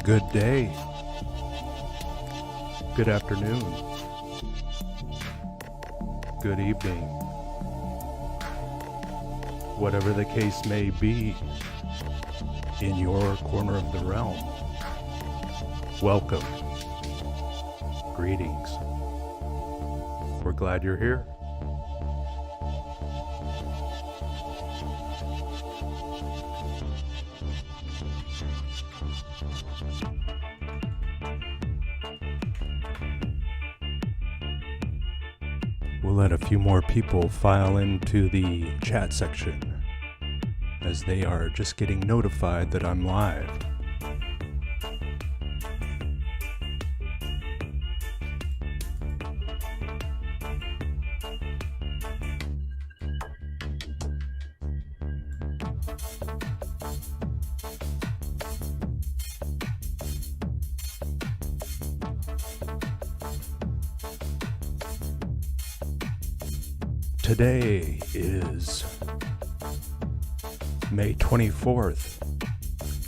Good day. Good afternoon. Good evening. Whatever the case may be in your corner of the realm. Welcome. Greetings. We're glad you're here. We'll let a few more people file into the chat section as they are just getting notified that I'm live. Today is May 24th,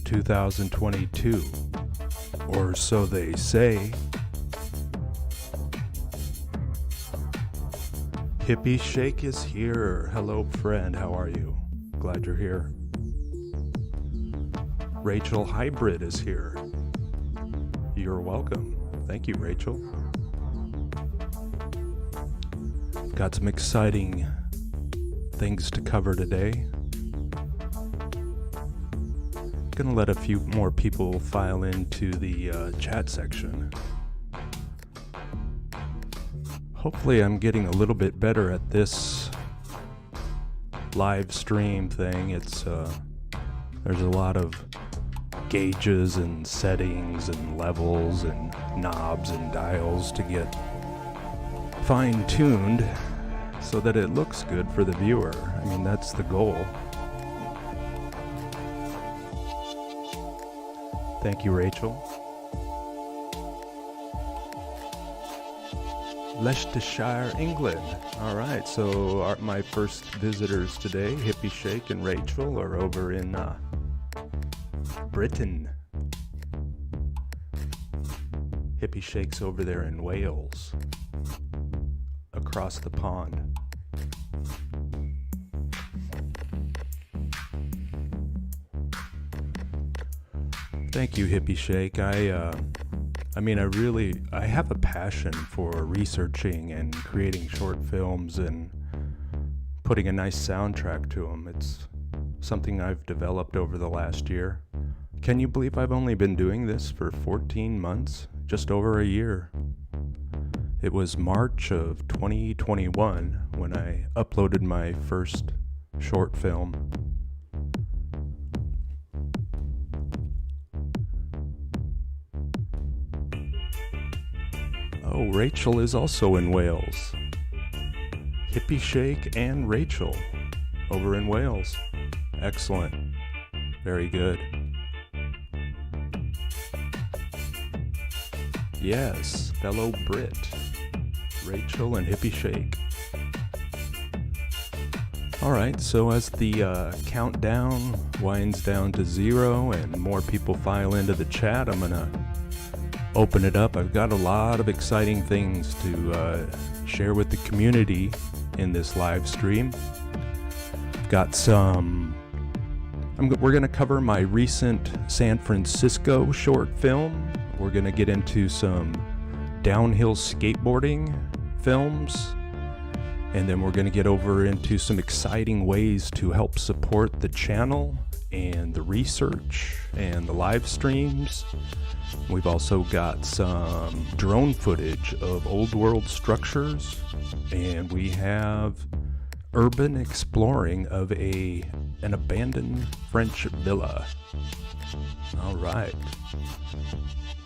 2022, or so they say. Hippie Shake is here. Hello, friend. How are you? Glad you're here. Rachel Hybrid is here. You're welcome. Thank you, Rachel. Got some exciting things to cover today. Gonna let a few more people file into the chat section. Hopefully I'm getting a little bit better at this live stream thing. It's there's a lot of gauges and settings and levels and knobs and dials to get fine-tuned so that it looks good for the viewer. I mean, that's the goal. Thank you, Rachel. Leicestershire, England. All right, so my first visitors today, Hippie Shake and Rachel, are over in Britain. Hippie Shake's over there in Wales, across the pond. Thank you, Hippie Shake. I have a passion for researching and creating short films and putting a nice soundtrack to them. It's something I've developed over the last year. Can you believe I've only been doing this for 14 months? Just over a year. It was March of 2021 when I uploaded my first short film. Oh, Rachel is also in Wales. Hippie Shake and Rachel over in Wales. Excellent. Very good. Yes, fellow Brit. Rachel and Hippie Shake. Alright, so as the countdown winds down to 0 and more people file into the chat, I'm gonna open it up. I've got a lot of exciting things to share with the community in this live stream. Got some... we're gonna cover my recent San Francisco short film. We're gonna get into some downhill skateboarding films, and then we're going to get over into some exciting ways to help support the channel and the research and the live streams. We've also got some drone footage of old world structures, and we have urban exploring of an abandoned French villa. All right,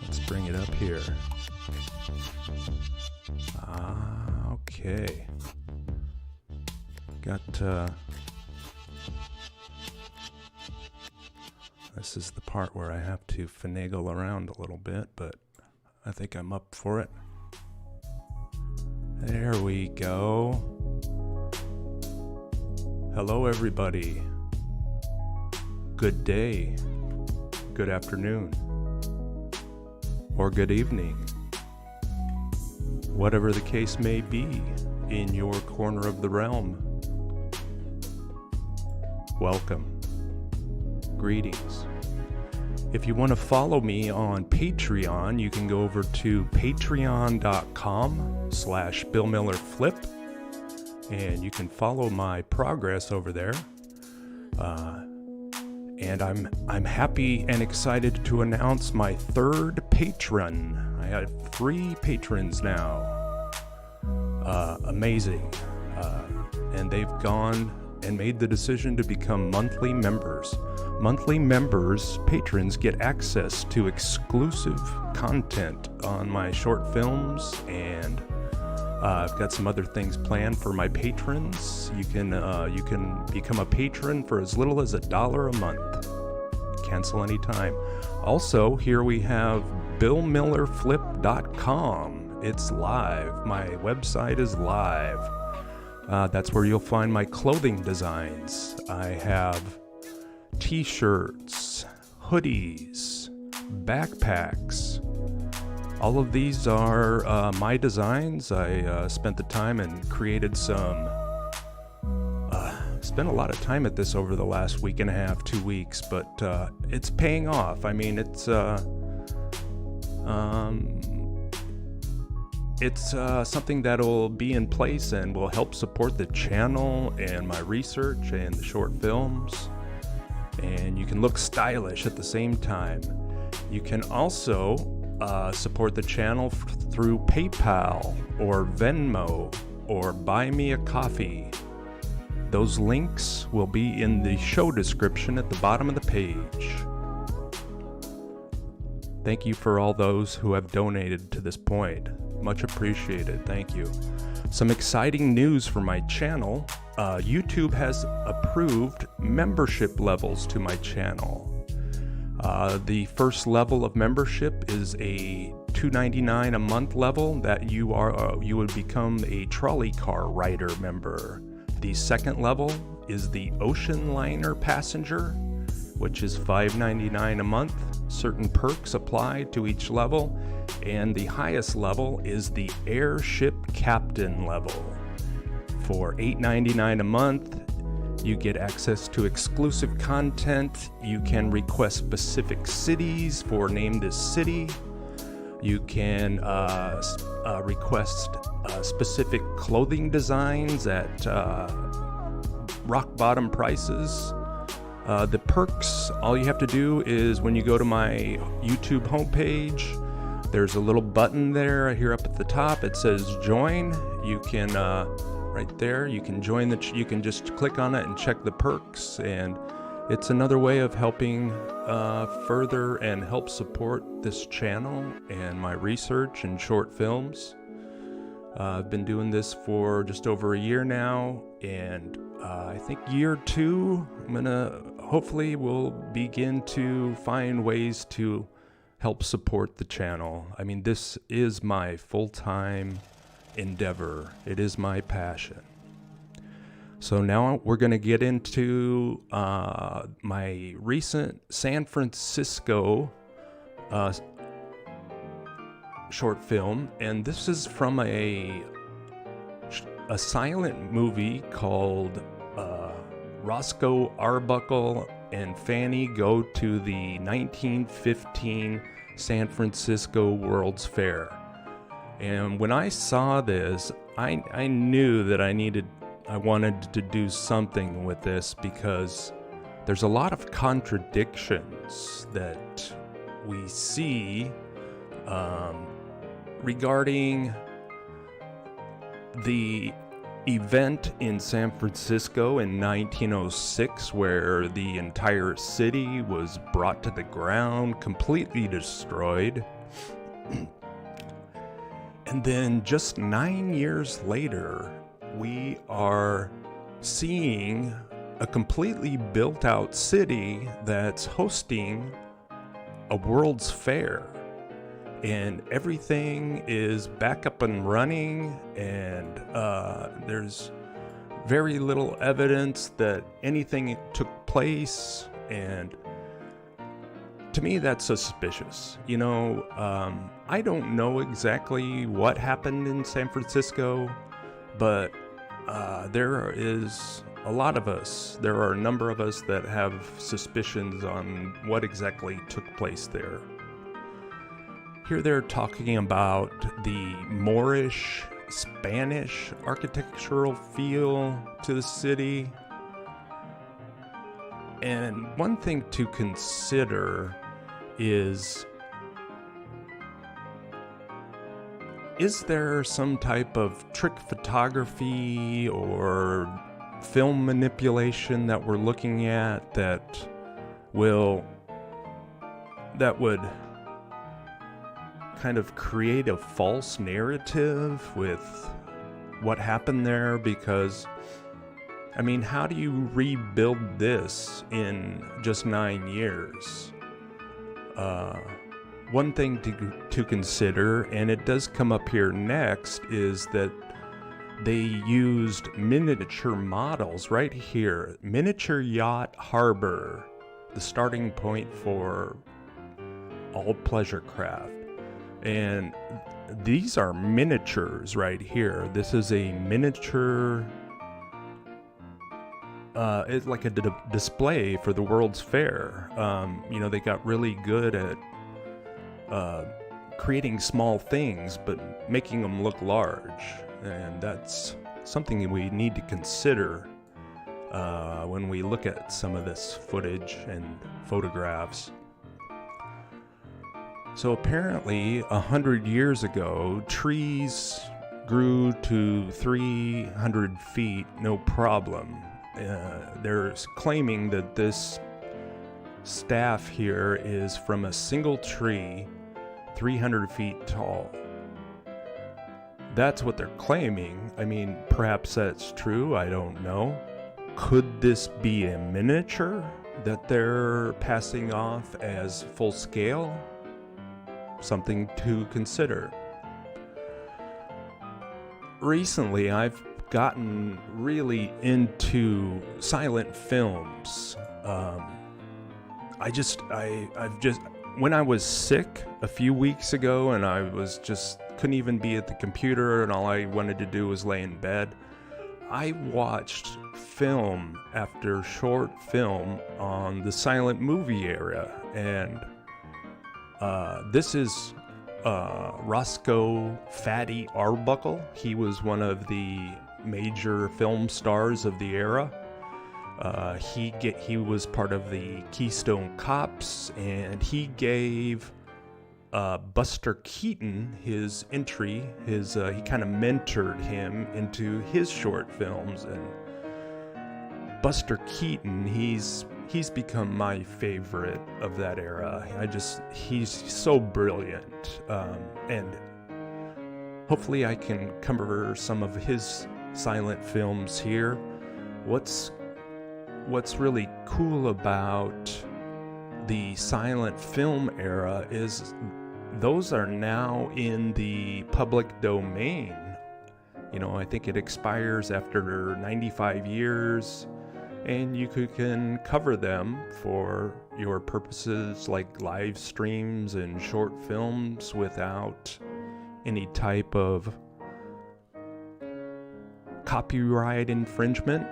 let's bring it up here. Okay. Got, this is the part where I have to finagle around a little bit, but I think I'm up for it. There we go. Hello, everybody. Good day. Good afternoon. or good evening, whatever the case may be in your corner of the realm. Welcome. Greetings. If you want to follow me on Patreon, you can go over to patreon.com/billmillerflip, and you can follow my progress over there. And I'm happy and excited to announce my third patron. I have 3 patrons now. Amazing. And they've gone and made the decision to become monthly members. Monthly members, patrons, get access to exclusive content on my short films, and I've got some other things planned for my patrons. You can become a patron for as little as $1 a month. Cancel anytime. Also, here we have billmillerflip.com. It's live. My website is live. That's where you'll find my clothing designs. I have t-shirts, hoodies, backpacks. All of these are my designs. I spent the time and created some. Spent a lot of time at this over the last week and a half, 2 weeks, but it's paying off. I mean, it's something that'll be in place and will help support the channel and my research and the short films. And you can look stylish at the same time. You can also support the channel through PayPal or Venmo or Buy Me a Coffee. Those links will be in the show description at the bottom of the page. Thank you for all those who have donated to this point. Much appreciated. Thank you. Some exciting news for my channel. YouTube has approved membership levels to my channel. The first level of membership is a $2.99 a month level that you would become a trolley car rider member. The second level is the ocean liner passenger, which is $5.99 a month. Certain perks apply to each level. And the highest level is the airship captain level. For $8.99 a month, you get access to exclusive content. You can request specific cities for Name This City. You can request specific clothing designs at rock bottom prices. The perks, all you have to do is when you go to my YouTube homepage, there's a little button there here up at the top. It says join. You can right there, you can join you can just click on it and check the perks, and it's another way of helping further and help support this channel and my research and short films. I've been doing this for just over a year now, and I think year 2, hopefully we'll begin to find ways to help support the channel. I mean, this is my full-time endeavor. It is my passion. So now we're going to get into my recent San Francisco short film, and this is from a silent movie called Roscoe Arbuckle and Fanny Go to the 1915 San Francisco World's Fair. And when I saw this, I knew that I wanted to do something with this, because there's a lot of contradictions that we see regarding the event in San Francisco in 1906, where the entire city was brought to the ground, completely destroyed. And then just 9 years later, we are seeing a completely built out city that's hosting a World's Fair. And everything is back up and running, and there's very little evidence that anything took place. And To me, that's suspicious. I don't know exactly what happened in San Francisco, but there is a lot of us, there are a number of us that have suspicions on what exactly took place there. Here they're talking about the Moorish, Spanish architectural feel to the city. And one thing to consider is there some type of trick photography or film manipulation that we're looking at that would kind of create a false narrative with what happened there? Because how do you rebuild this in just 9 years? One thing to consider, and it does come up here next, is that they used miniature models right here. Miniature Yacht Harbor, the starting point for all pleasure craft. And these are miniatures right here. This is a miniature, it's like a display for the World's Fair. They got really good at creating small things, but making them look large. And that's something we need to consider when we look at some of this footage and photographs. So apparently 100 years ago, trees grew to 300 feet, no problem. They're claiming that this staff here is from a single tree, 300 feet tall. That's what they're claiming. Perhaps that's true, I don't know. Could this be a miniature that they're passing off as full scale? Something to consider. Recently, I've gotten really into silent films. When I was sick a few weeks ago and I couldn't even be at the computer and all I wanted to do was lay in bed, I watched film after short film on the silent movie era. And this is Roscoe Fatty Arbuckle. He was one of the major film stars of the era. He was part of the Keystone Cops, and he gave Buster Keaton his entry. He kind of mentored him into his short films. And Buster Keaton, he's become my favorite of that era. He's so brilliant, and hopefully I can cover some of his silent films here. What's really cool about the silent film era is those are now in the public domain. I think it expires after 95 years, and you can cover them for your purposes like live streams and short films without any type of copyright infringement.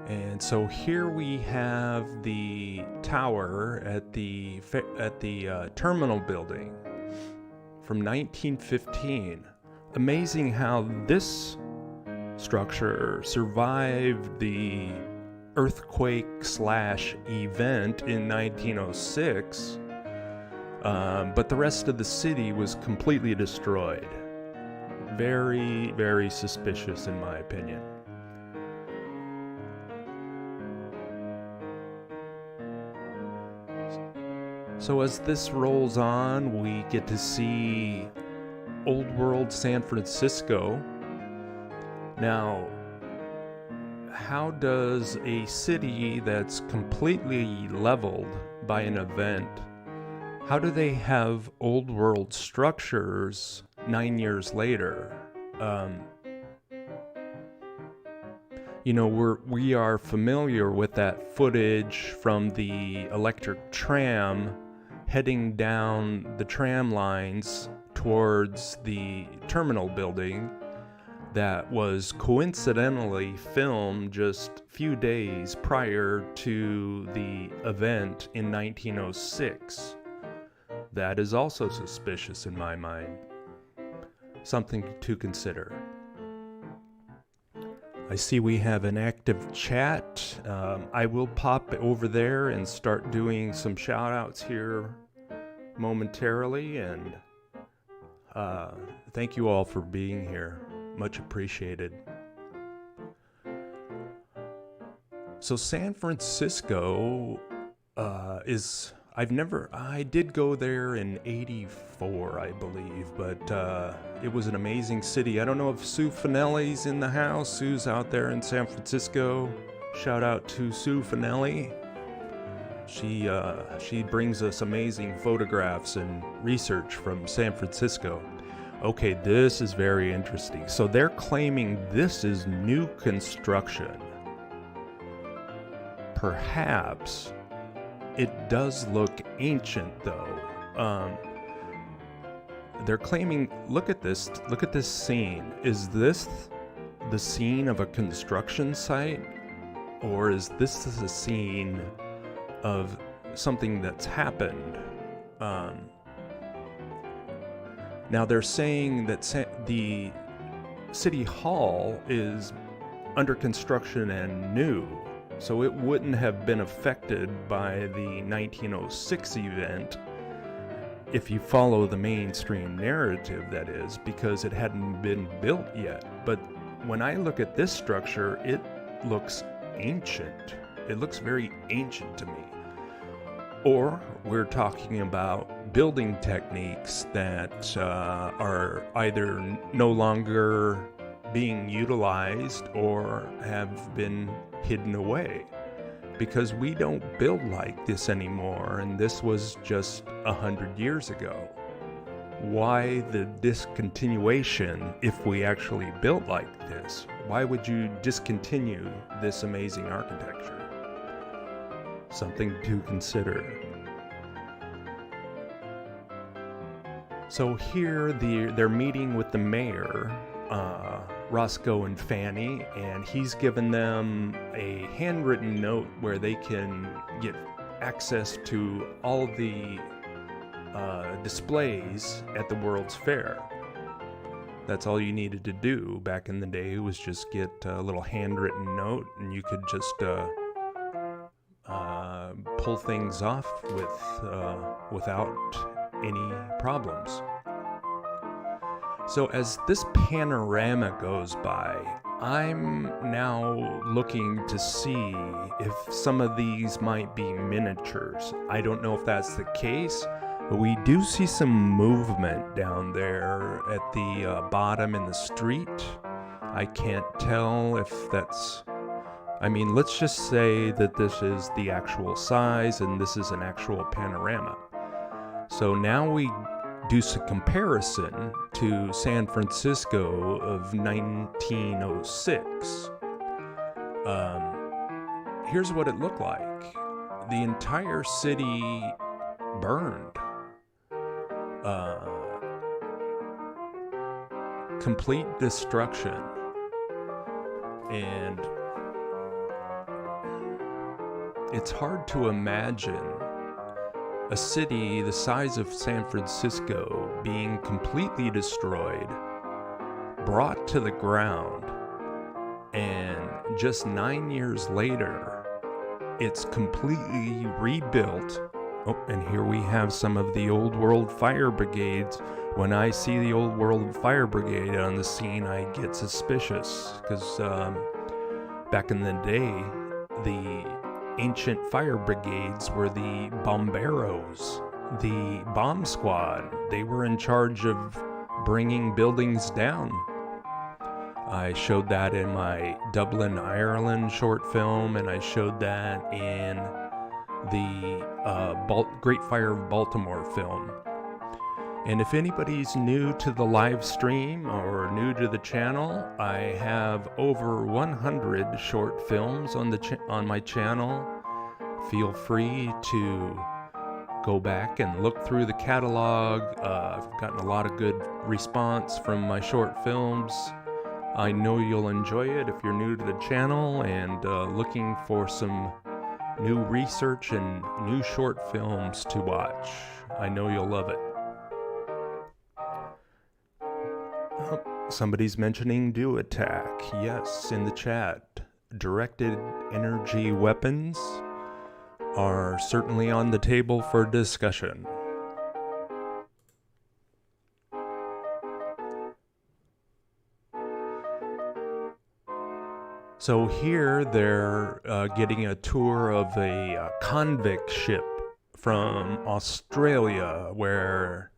And so here we have the tower at the terminal building from 1915. Amazing how this structure survived the earthquake/event in 1906, but the rest of the city was completely destroyed. Very, very suspicious in my opinion. So as this rolls on, we get to see Old World San Francisco. Now, how does a city that's completely leveled by an event, how do they have old world structures 9 years later? We are familiar with that footage from the electric tram heading down the tram lines towards the terminal building that was coincidentally filmed just a few days prior to the event in 1906. That is also suspicious in my mind. Something to consider. I see we have an active chat. I will pop over there and start doing some shout outs here momentarily, and thank you all for being here. Much appreciated. So San Francisco I did go there in 84, I believe, but it was an amazing city. I don't know if Sue Finelli's in the house. Sue's out there in San Francisco. Shout out to Sue Finelli. She brings us amazing photographs and research from San Francisco. Okay, this is very interesting. So they're claiming this is new construction. Perhaps it does look ancient though. They're claiming, look at this scene. Is this the scene of a construction site? Or is this a scene of something that's happened? Now they're saying that the City Hall is under construction and new, so it wouldn't have been affected by the 1906 event if you follow the mainstream narrative, that is, because it hadn't been built yet. But when I look at this structure, it looks ancient. It looks very ancient to me. Or we're talking about building techniques that are either no longer being utilized or have been hidden away, because we don't build like this anymore, and this was just 100 years ago. Why the discontinuation if we actually built like this? Why would you discontinue this amazing architecture? Something to consider. So here they're meeting with the mayor, Roscoe and Fanny, and he's given them a handwritten note where they can get access to all the displays at the World's Fair. That's all you needed to do back in the day, was just get a little handwritten note, and you could just pull things off without any problems. So as this panorama goes by, I'm now looking to see if some of these might be miniatures. I don't know if that's the case, but we do see some movement down there at the bottom in the street. I can't tell if that's... let's just say that this is the actual size and this is an actual panorama. So now we do some comparison to San Francisco of 1906. Here's what it looked like. The entire city burned. Complete destruction. And it's hard to imagine a city the size of San Francisco being completely destroyed, brought to the ground, and just 9 years later, it's completely rebuilt. Oh, and here we have some of the old world fire brigades. When I see the old world fire brigade on the scene, I get suspicious, because back in the day, the ancient fire brigades were the bomberos, the bomb squad. They were in charge of bringing buildings down. I showed that in my Dublin, Ireland short film, and I showed that in the Great Fire of Baltimore film. And if anybody's new to the live stream or new to the channel, I have over 100 short films on on my channel. Feel free to go back and look through the catalog. I've gotten a lot of good response from my short films. I know you'll enjoy it if you're new to the channel and looking for some new research and new short films to watch. I know you'll love it. Somebody's mentioning Do Attack. Yes, in the chat. Directed energy weapons are certainly on the table for discussion. So here they're getting a tour of a convict ship from Australia where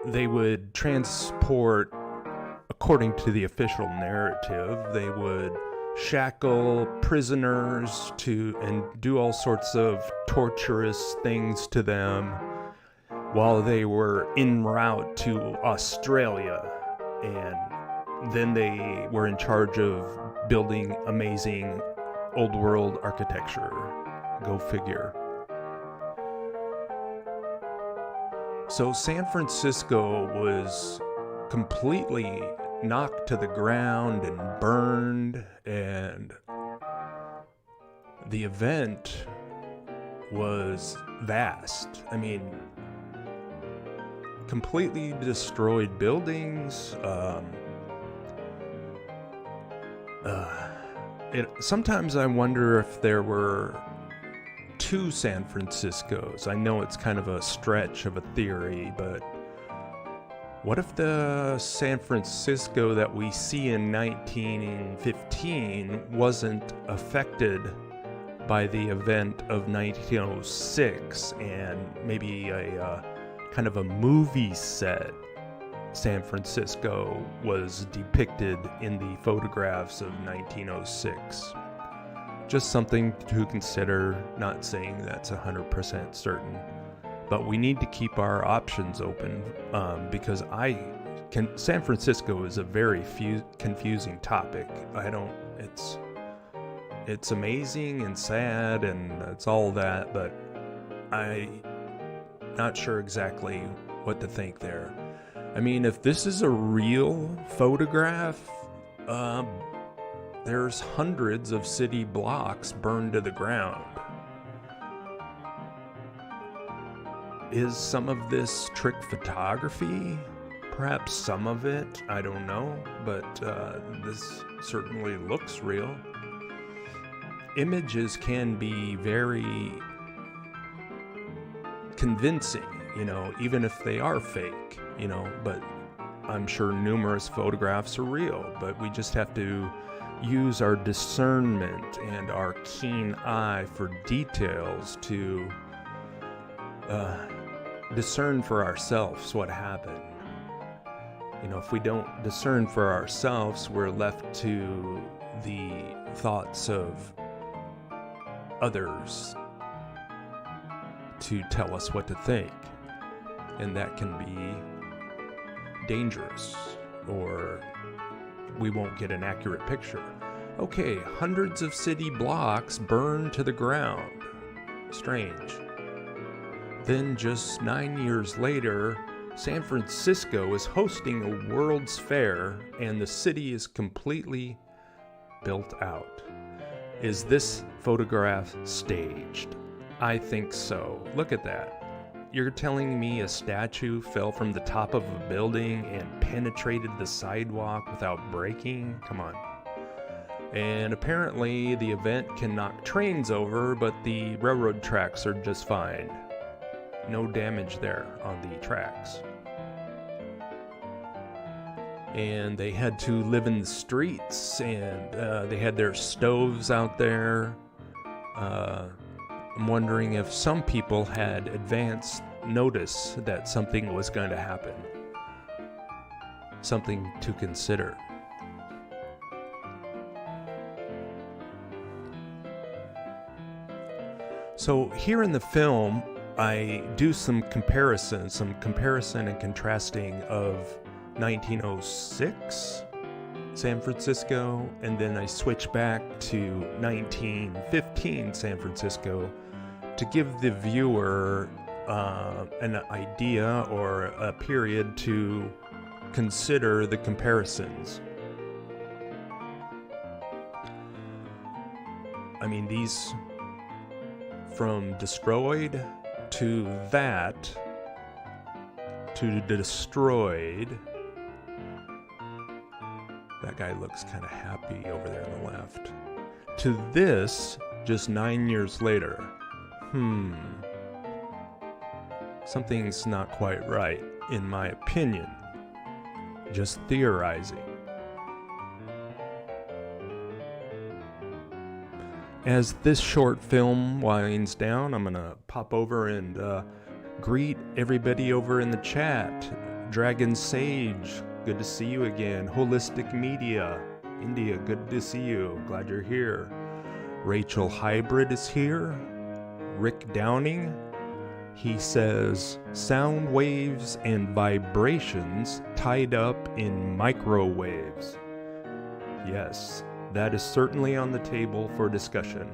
they would transport, according to the official narrative, they would shackle prisoners and do all sorts of torturous things to them while they were en route to Australia. And then they were in charge of building amazing old world architecture. Go figure. So San Francisco was completely knocked to the ground and burned, and the event was vast. I mean, completely destroyed buildings. Sometimes I wonder if there were two San Franciscos. I know it's kind of a stretch of a theory, but what if the San Francisco that we see in 1915 wasn't affected by the event of 1906 and maybe a kind of a movie set San Francisco was depicted in the photographs of 1906? Just something to consider, not saying that's 100% certain. But we need to keep our options open because San Francisco is a very confusing topic. It's amazing and sad and it's all that, but I'm not sure exactly what to think there. I mean, if this is a real photograph, there's hundreds of city blocks burned to the ground. Is some of this trick photography? Perhaps some of it, I don't know, but this certainly looks real. Images can be very convincing, even if they are fake, but I'm sure numerous photographs are real, but we just have to use our discernment and our keen eye for details to discern for ourselves what happened. If we don't discern for ourselves, we're left to the thoughts of others to tell us what to think. And that can be dangerous, or we won't get an accurate picture. Okay, hundreds of city blocks burned to the ground. Strange. Then just 9 years later, San Francisco is hosting a World's Fair and the city is completely built out. Is this photograph staged? I think so. Look at that. You're telling me a statue fell from the top of a building and penetrated the sidewalk without breaking? Come on. And apparently the event can knock trains over, but the railroad tracks are just fine. No damage there on the tracks. And they had to live in the streets, and they had their stoves out there. I'm wondering if some people had advance notice that something was going to happen. Something to consider. So here in the film, I do some comparison and contrasting of 1906 San Francisco, and then I switch back to 1915 San Francisco to give the viewer an idea or a period to consider the comparisons. I mean, these from destroyed to that to destroyed. That guy looks kind of happy over there on the left. To this, just 9 years later. Something's not quite right, in my opinion. Just theorizing. As this short film winds down, I'm gonna pop over and greet everybody over in the chat. Dragon Sage, good to see you again. Holistic Media, India, good to see you. Glad you're here. Rachel Hybrid is here. Rick Downing, he says, sound waves and vibrations tied up in microwaves. Yes, that is certainly on the table for discussion.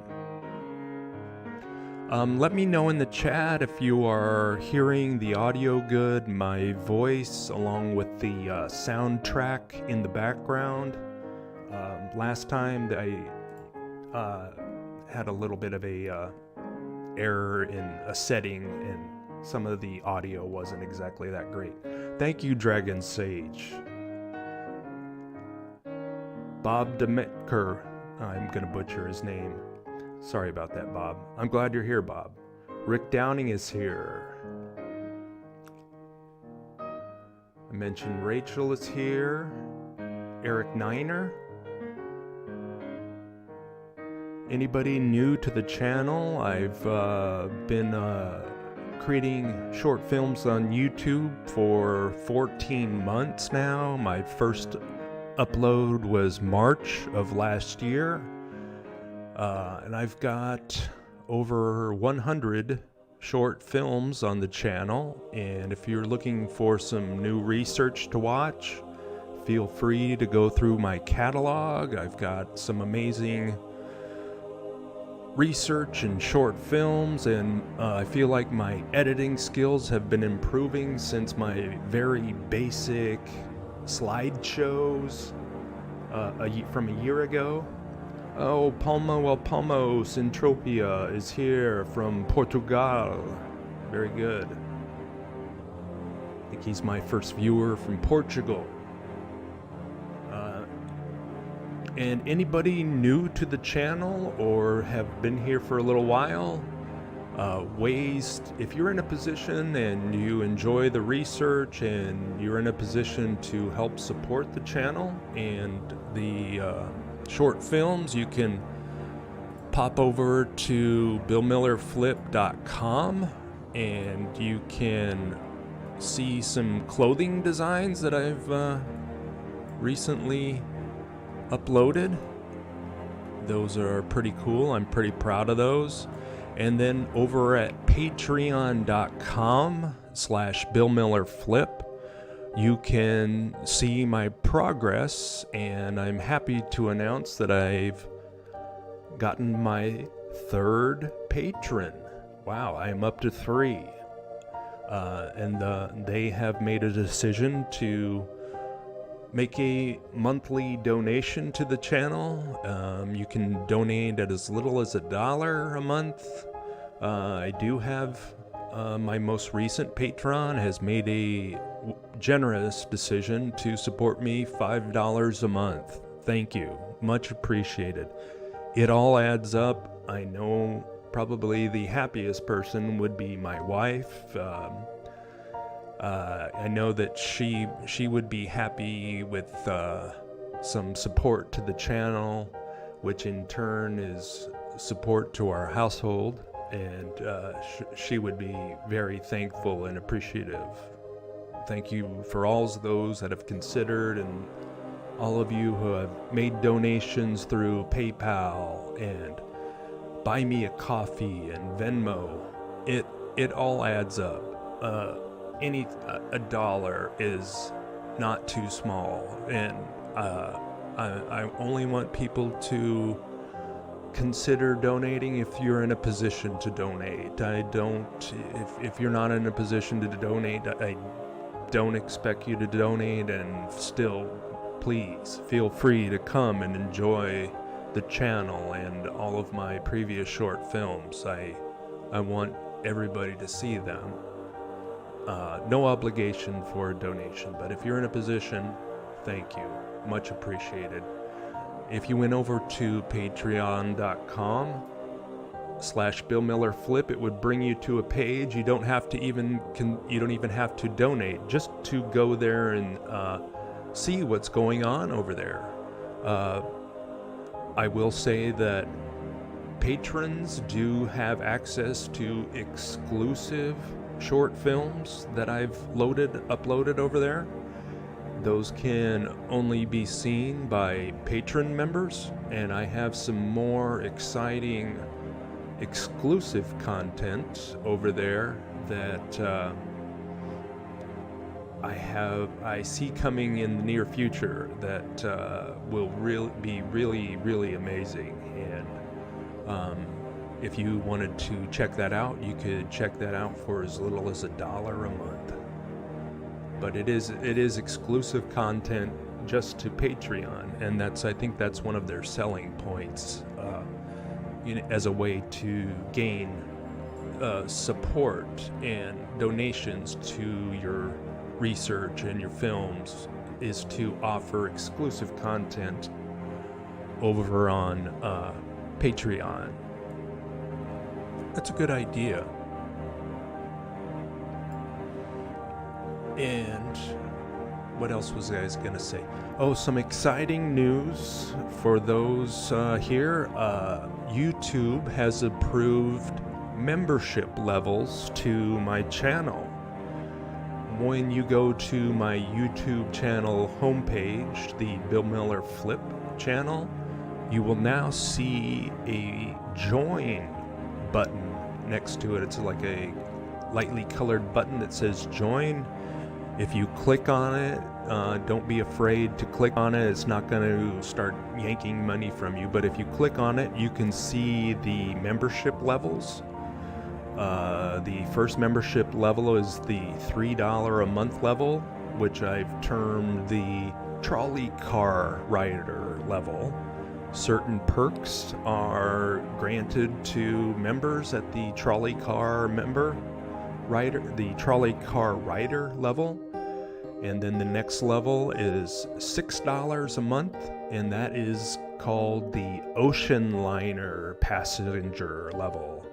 Let me know in the chat if you are hearing the audio good, my voice, along with the soundtrack in the background. Last time I had a little bit of a error in a setting, and some of the audio wasn't exactly that great. Thank you, Dragon Sage. Bob Demetker, I'm gonna butcher his name. Sorry about that, Bob. I'm glad you're here, Bob. Rick Downing is here. I mentioned Rachel is here. Eric Niner. Anybody new to the channel? I've been creating short films on YouTube for 14 months now. My first upload was March of last year. And I've got over 100 short films on the channel. And if you're looking for some new research to watch, feel free to go through my catalog. I've got some amazing research and short films, and I feel like my editing skills have been improving since my very basic slideshows from a year ago. Oh, Palmo El Palmo Centropia is here from Portugal. Very good. I think he's my first viewer from Portugal. And anybody new to the channel or have been here for a little while, if you're in a position and you enjoy the research and you're in a position to help support the channel and the short films, you can pop over to billmillerflip.com and you can see some clothing designs that I've recently uploaded. Those are pretty cool. I'm pretty proud of those. And then over at patreon.com/billmillerflip, you can see my progress, and I'm happy to announce that I've gotten my third patron. Wow, I am up to 3. And they have made a decision to make a monthly donation to the channel. You can donate at as little as $1 a month. I do have my most recent patron has made a generous decision to support me $5 a month. Thank you. Much appreciated. It all adds up. I know probably the happiest person would be my wife. I know that she would be happy with some support to the channel, which in turn is support to our household, and she would be very thankful and appreciative. Thank you for all those that have considered, and all of you who have made donations through PayPal and Buy Me a Coffee and Venmo. It it all adds up. A dollar is not too small, and I only want people to consider donating if you're in a position to donate. If you're not in a position to donate, I don't expect you to donate, and still, please feel free to come and enjoy the channel and all of my previous short films. I want everybody to see them. No obligation for a donation, but if you're in a position, thank you. Much appreciated. If you went over to patreon.com/billmillerflip, it would bring you to a page. You don't even have to donate, just to go there and see what's going on over there. I will say that patrons do have access to exclusive short films that I've uploaded over there. Those can only be seen by patron members, and I have some more exciting exclusive content over there that I see coming in the near future that will be really amazing. And if you wanted to check that out, you could check that out for as little as $1 a month. But it is exclusive content just to Patreon, and I think that's one of their selling points, as a way to gain support and donations to your research and your films, is to offer exclusive content over on Patreon. That's a good idea. And what else was I gonna say? Oh, some exciting news for those here. YouTube has approved membership levels to my channel. When you go to my YouTube channel homepage, the Bill Miller Flip channel, you will now see a join button next to it. It's like a lightly colored button that says join. If you click on it, don't be afraid to click on it. It's not going to start yanking money from you. But if you click on it, you can see the membership levels. The first membership level is the $3 a month level, which I've termed the trolley car rider level. Certain perks are granted to members at the trolley car rider level. And then the next level is $6 a month, and that is called the ocean liner passenger level.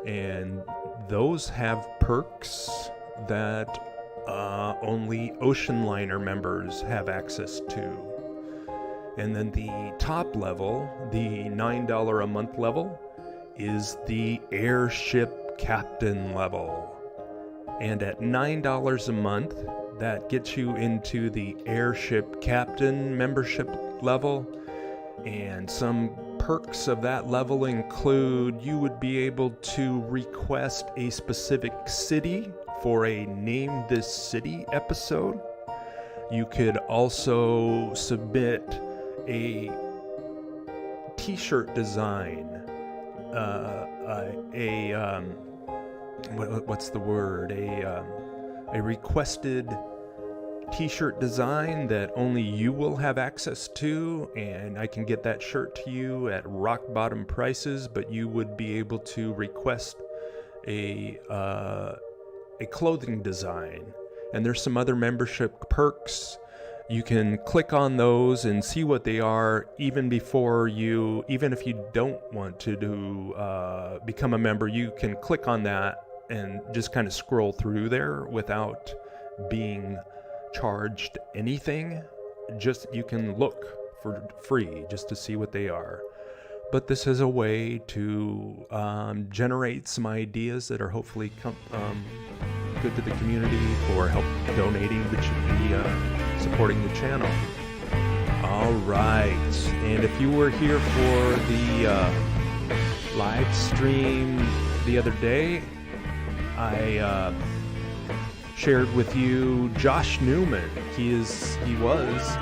And those have perks that only ocean liner members have access to. And then the top level, the $9 a month level, is the airship captain level. And at $9 a month, that gets you into the airship captain membership level. And some perks of that level include you would be able to request a specific city for a Name This City episode. You could also submit a t-shirt design, a requested t-shirt design that only you will have access to, and I can get that shirt to you at rock bottom prices, but you would be able to request a clothing design. And there's some other membership perks. You can click on those and see what they are even if you don't want to become a member. You can click on that and just kind of scroll through there without being charged anything. You can look for free just to see what they are. But this is a way to generate some ideas that are hopefully good to the community for help donating supporting the channel. All right, and if you were here for the live stream the other day, I shared with you Josh Newman. He was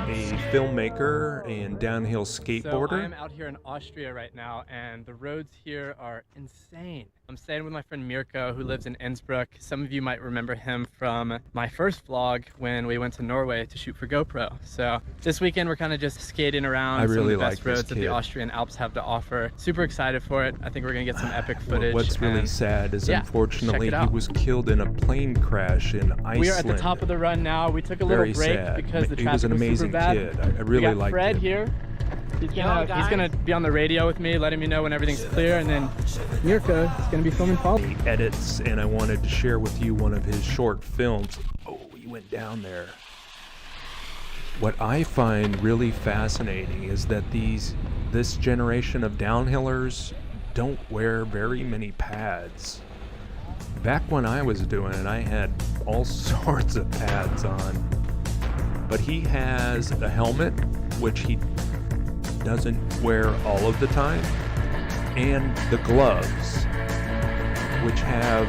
a filmmaker and downhill skateboarder. So I am out here in Austria right now, and the roads here are insane. I'm staying with my friend Mirko, who lives in Innsbruck. Some of you might remember him from my first vlog when we went to Norway to shoot for GoPro. So this weekend we're kind of just skating around some of the best roads that the Austrian Alps have to offer. Super excited for it. I think we're gonna get some epic footage. What's really sad is unfortunately he was killed in a plane crash in Iceland. We are at the top of the run now. We took a little break because the traffic was super bad. He was an amazing kid. I really liked Fred him. here. He's gonna be on the radio with me, letting me know when everything's clear, and then Mirko is gonna be filming follow. He edits, and I wanted to share with you one of his short films. Oh, he went down there. What I find really fascinating is that this generation of downhillers don't wear very many pads. Back when I was doing it, I had all sorts of pads on. But he has a helmet, which he doesn't wear all of the time, and the gloves, which have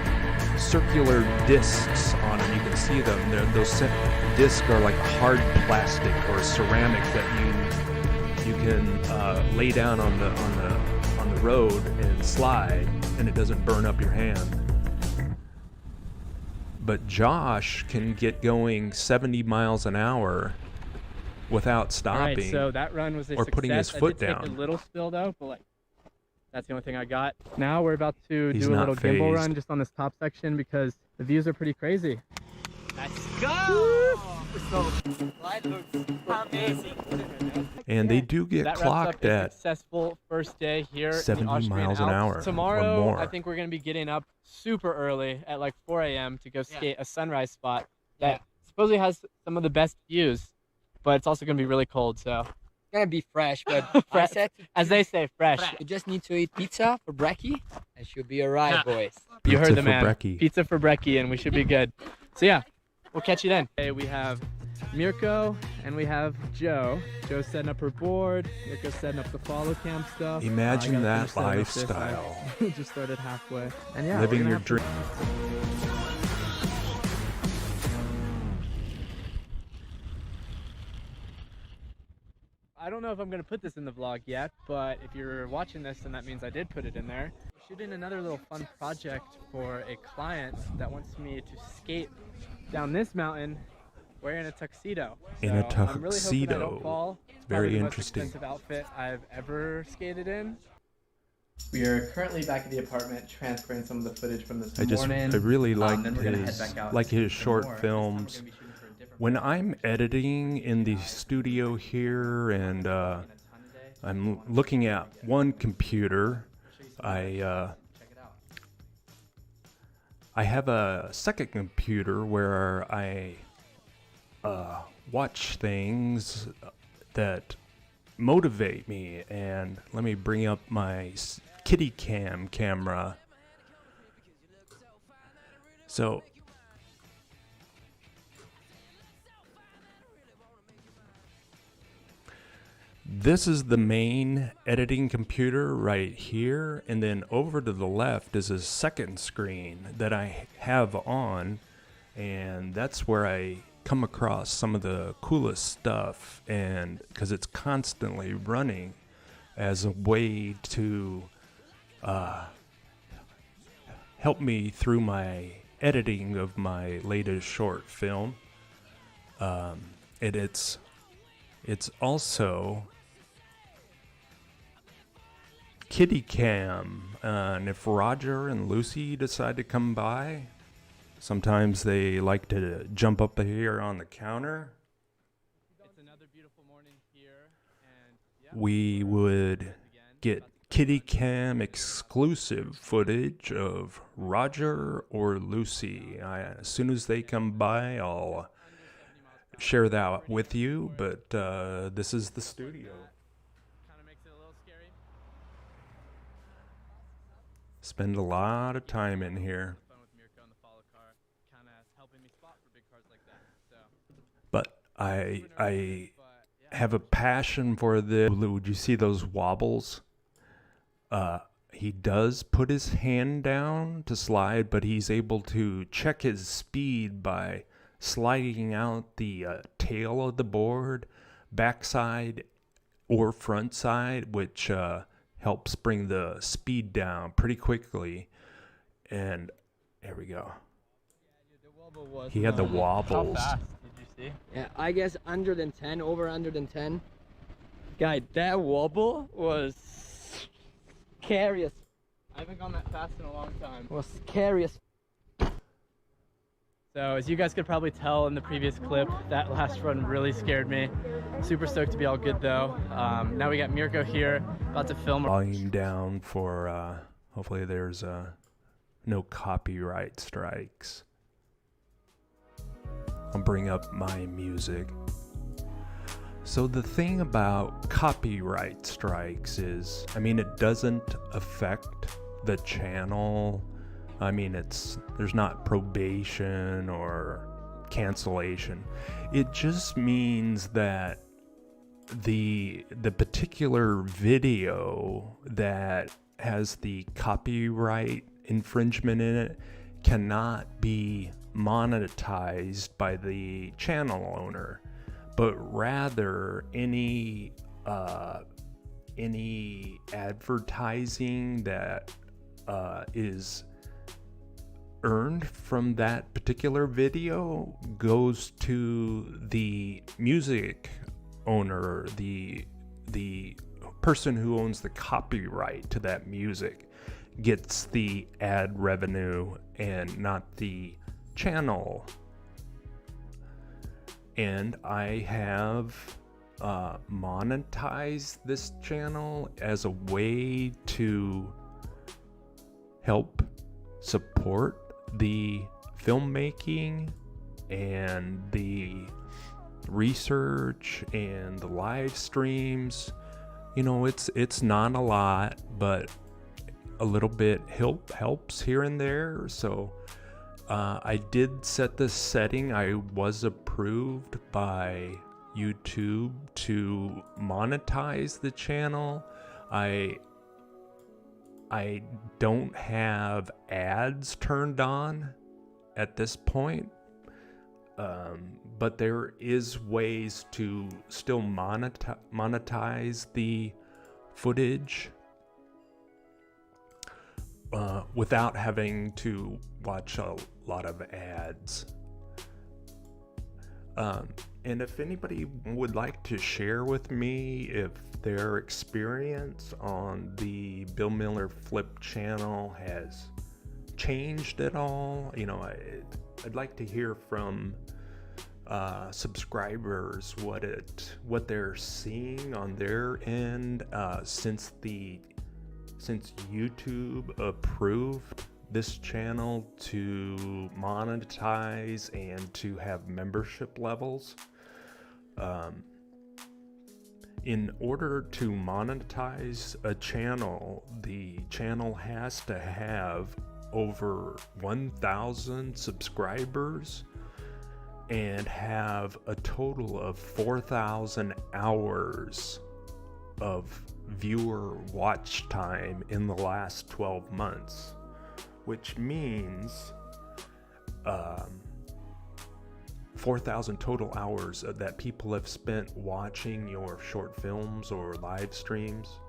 circular discs on them. You can see them. Those discs are like hard plastic or ceramic that you can lay down on the road and slide, and it doesn't burn up your hand. But Josh can get going 70 miles an hour without stopping. All right, so that run was a or success. putting his foot I did down. take a little spill though, but like that's the only thing I got. Now we're about to He's do a little not gimbal fazed. run just on this top section because the views are pretty crazy. Let's go! So, light looks amazing. And they do get That clocked wraps up a at successful first day here in 70 the Austrian miles an Alps. hour or Tomorrow, more. I think we're going to be getting up super early at like 4 a.m. to go skate a sunrise spot that supposedly has some of the best views, but it's also going to be really cold, so. It's gonna be fresh, but I Fresh. said As they say, fresh. you just need to eat pizza for brekkie and she'll be alright, boys. You heard the for man. brekkie. Pizza for brekkie, and we should be good. So yeah, we'll catch you then. Hey, we have Mirko and we have Joe. Joe's setting up her board. Mirko's setting up the follow cam stuff. Imagine I gotta that finish setting up lifestyle. this. I just started halfway. And yeah, Living we're your gonna have dream. I don't know if I'm gonna put this in the vlog yet, but if you're watching this, then that means I did put it in there. Shooting another little fun project for a client that wants me to skate down this mountain wearing a tuxedo. In a So I'm really hoping I tuxedo. don't fall. It's Very probably the interesting. most expensive outfit I've ever skated in. We are currently back at the apartment transferring some of the footage from this morning. I really like then we're gonna head back out his some short more. This time we're films. gonna be shooting for a different When I'm editing in the studio here and I'm looking at one computer, I have a second computer where I watch things that motivate me. And let me bring up my kitty cam camera. So this is the main editing computer right here, and then over to the left is a second screen that I have on, and that's where I come across some of the coolest stuff, and because it's constantly running as a way to help me through my editing of my latest short film. It's also kitty cam, and if Roger and Lucy decide to come by, sometimes they like to jump up here on the counter. It's another beautiful morning here, and yeah, We would get kitty cam exclusive footage of Roger or Lucy. As soon as they come by, I'll share that with you, but this is the studio. kind of makes it a little scary. Spend a lot of time in here. Fun with Mirko in the follow car, kind of helping me spot for big cars like that. So But I have a passion for this. Would you see those wobbles? he does put his hand down to slide, but he's able to check his speed by sliding out the tail of the board, backside or front side, which helps bring the speed down pretty quickly. And there we go. He had the wobbles. How fast did you see? Yeah, I guess under than 10, over under than 10. Guy, that wobble was scary as. I haven't gone that fast in a long time. Was scary as. So as you guys could probably tell in the previous clip, that last run really scared me. Super stoked to be all good though. Now we got Mirko here, about to film. Volume down for hopefully there's no copyright strikes. I'll bring up my music. So the thing about copyright strikes is, I mean, it doesn't affect the channel. I mean, there's not probation or cancellation. It just means that the particular video that has the copyright infringement in it cannot be monetized by the channel owner, but rather any advertising that is earned from that particular video goes to the music owner, the person who owns the copyright to that music gets the ad revenue and not the channel. And I have monetized this channel as a way to help support the filmmaking and the research and the live streams. You know, it's not a lot, but a little bit helps here and there. So I did set this setting. I was approved by YouTube to monetize the channel. I don't have ads turned on at this point, but there is ways to still monetize the footage without having to watch a lot of ads. And if anybody would like to share with me if their experience on the Bill Miller Flip channel has changed at all, you know, I'd like to hear from subscribers what they're seeing on their end since YouTube approved this channel to monetize and to have membership levels. In order to monetize a channel, the channel has to have over 1,000 subscribers and have a total of 4,000 hours of viewer watch time in the last 12 months, which means 4,000 total hours that people have spent watching your short films or live streams.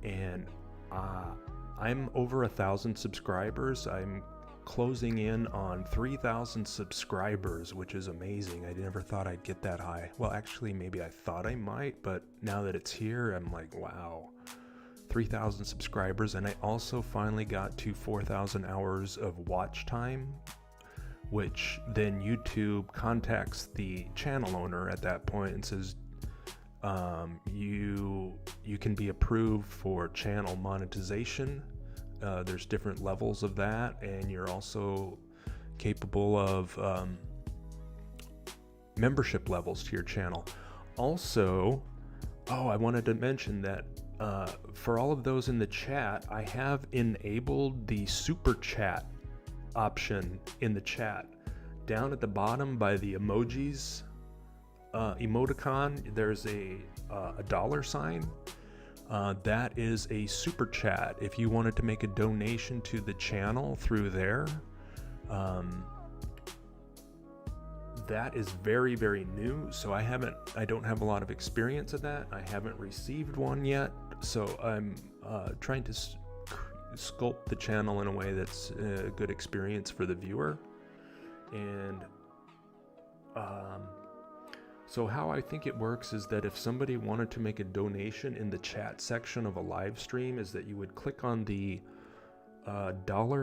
And I'm over 1,000 subscribers. I'm closing in on 3,000 subscribers, which is amazing. I never thought I'd get that high. Well, actually, maybe I thought I might, but now that it's here, I'm like, wow, 3,000 subscribers. And I also finally got to 4,000 hours of watch time, which then YouTube contacts the channel owner at that point and says, you can be approved for channel monetization. There's different levels of that, and you're also capable of membership levels to your channel. Also, I wanted to mention that for all of those in the chat, I have enabled the super chat option in the chat. Down at the bottom by the emojis emoticon, there's a dollar sign. That is a super chat. If you wanted to make a donation to the channel through there, that is very, very new. So I don't have a lot of experience of that. I haven't received one yet. So I'm trying to sculpt the channel in a way that's a good experience for the viewer. And so how I think it works is that if somebody wanted to make a donation in the chat section of a live stream, is that you would click on the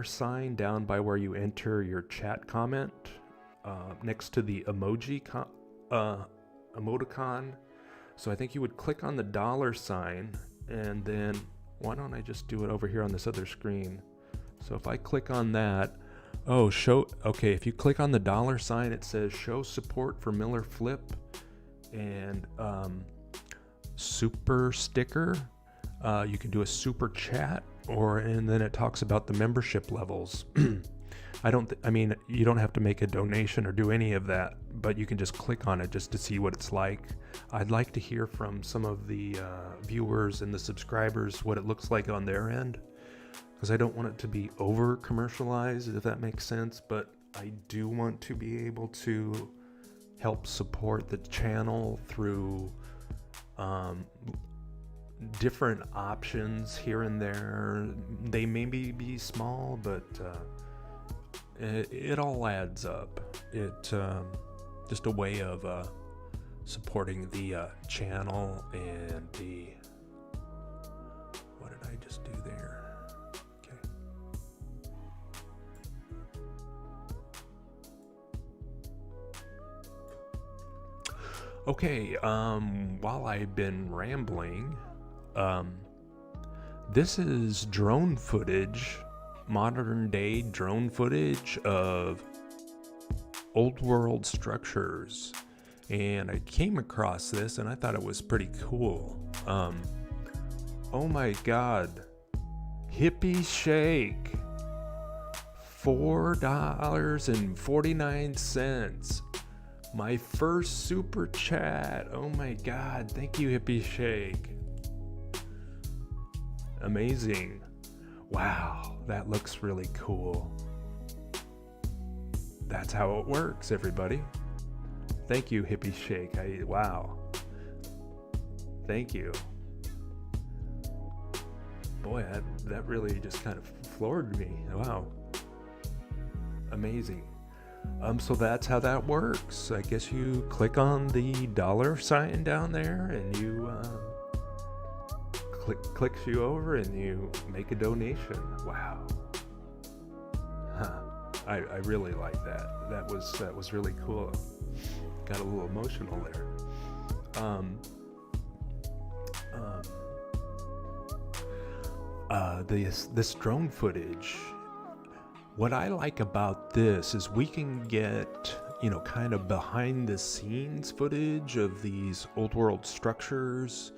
$sign down by where you enter your chat comment, next to the emoticon. So I think you would click on the $sign, and then why don't I just do it over here on this other screen? So if I click on that, okay, if you click on the $sign, it says show support for Miller Flip and super sticker. You can do a super chat, and then it talks about the membership levels. I mean, you don't have to make a donation or do any of that, but you can just click on it just to see what it's like. I'd like to hear from some of the viewers and the subscribers what it looks like on their end, because I don't want it to be over commercialized, if that makes sense, but I do want to be able to help support the channel through different options here and there. They maybe be small, but it all adds up. It just a way of supporting the channel and the, what did I just do there? Okay, while I've been rambling, this is drone footage, modern day drone footage of old world structures, and I came across this and I thought it was pretty cool. Oh my god, Hippie Shake, $4.49. My first super chat. Oh my god, thank you, Hippie Shake. Amazing. Wow, that looks really cool. That's how it works, everybody. Thank you, Hippie Shake. Wow. Thank you. Boy, that really just kind of floored me. Wow. Amazing. So that's how that works. I guess you click on the $sign down there, and you clicks you over, and you make a donation. Wow. Huh. I really like that. That was really cool. Got a little emotional there. This drone footage. What I like about this is we can get, kind of behind the scenes footage of these old world structures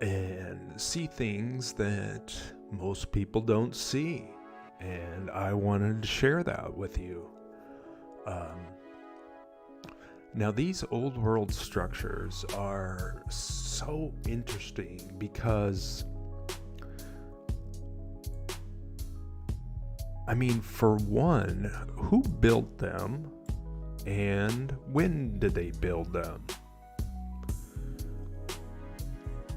and see things that most people don't see. And I wanted to share that with you. Now, these old world structures are so interesting because, for one, who built them and when did they build them?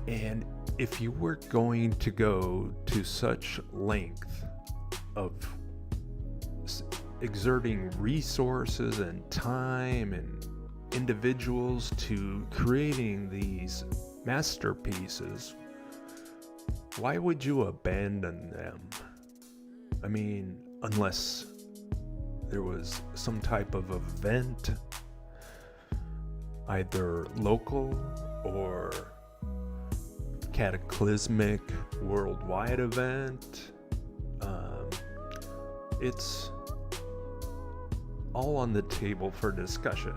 And if you were going to go to such length of exerting resources and time and individuals to creating these masterpieces, why would you abandon them? Unless there was some type of event, either local or cataclysmic worldwide event. It's all on the table for discussion.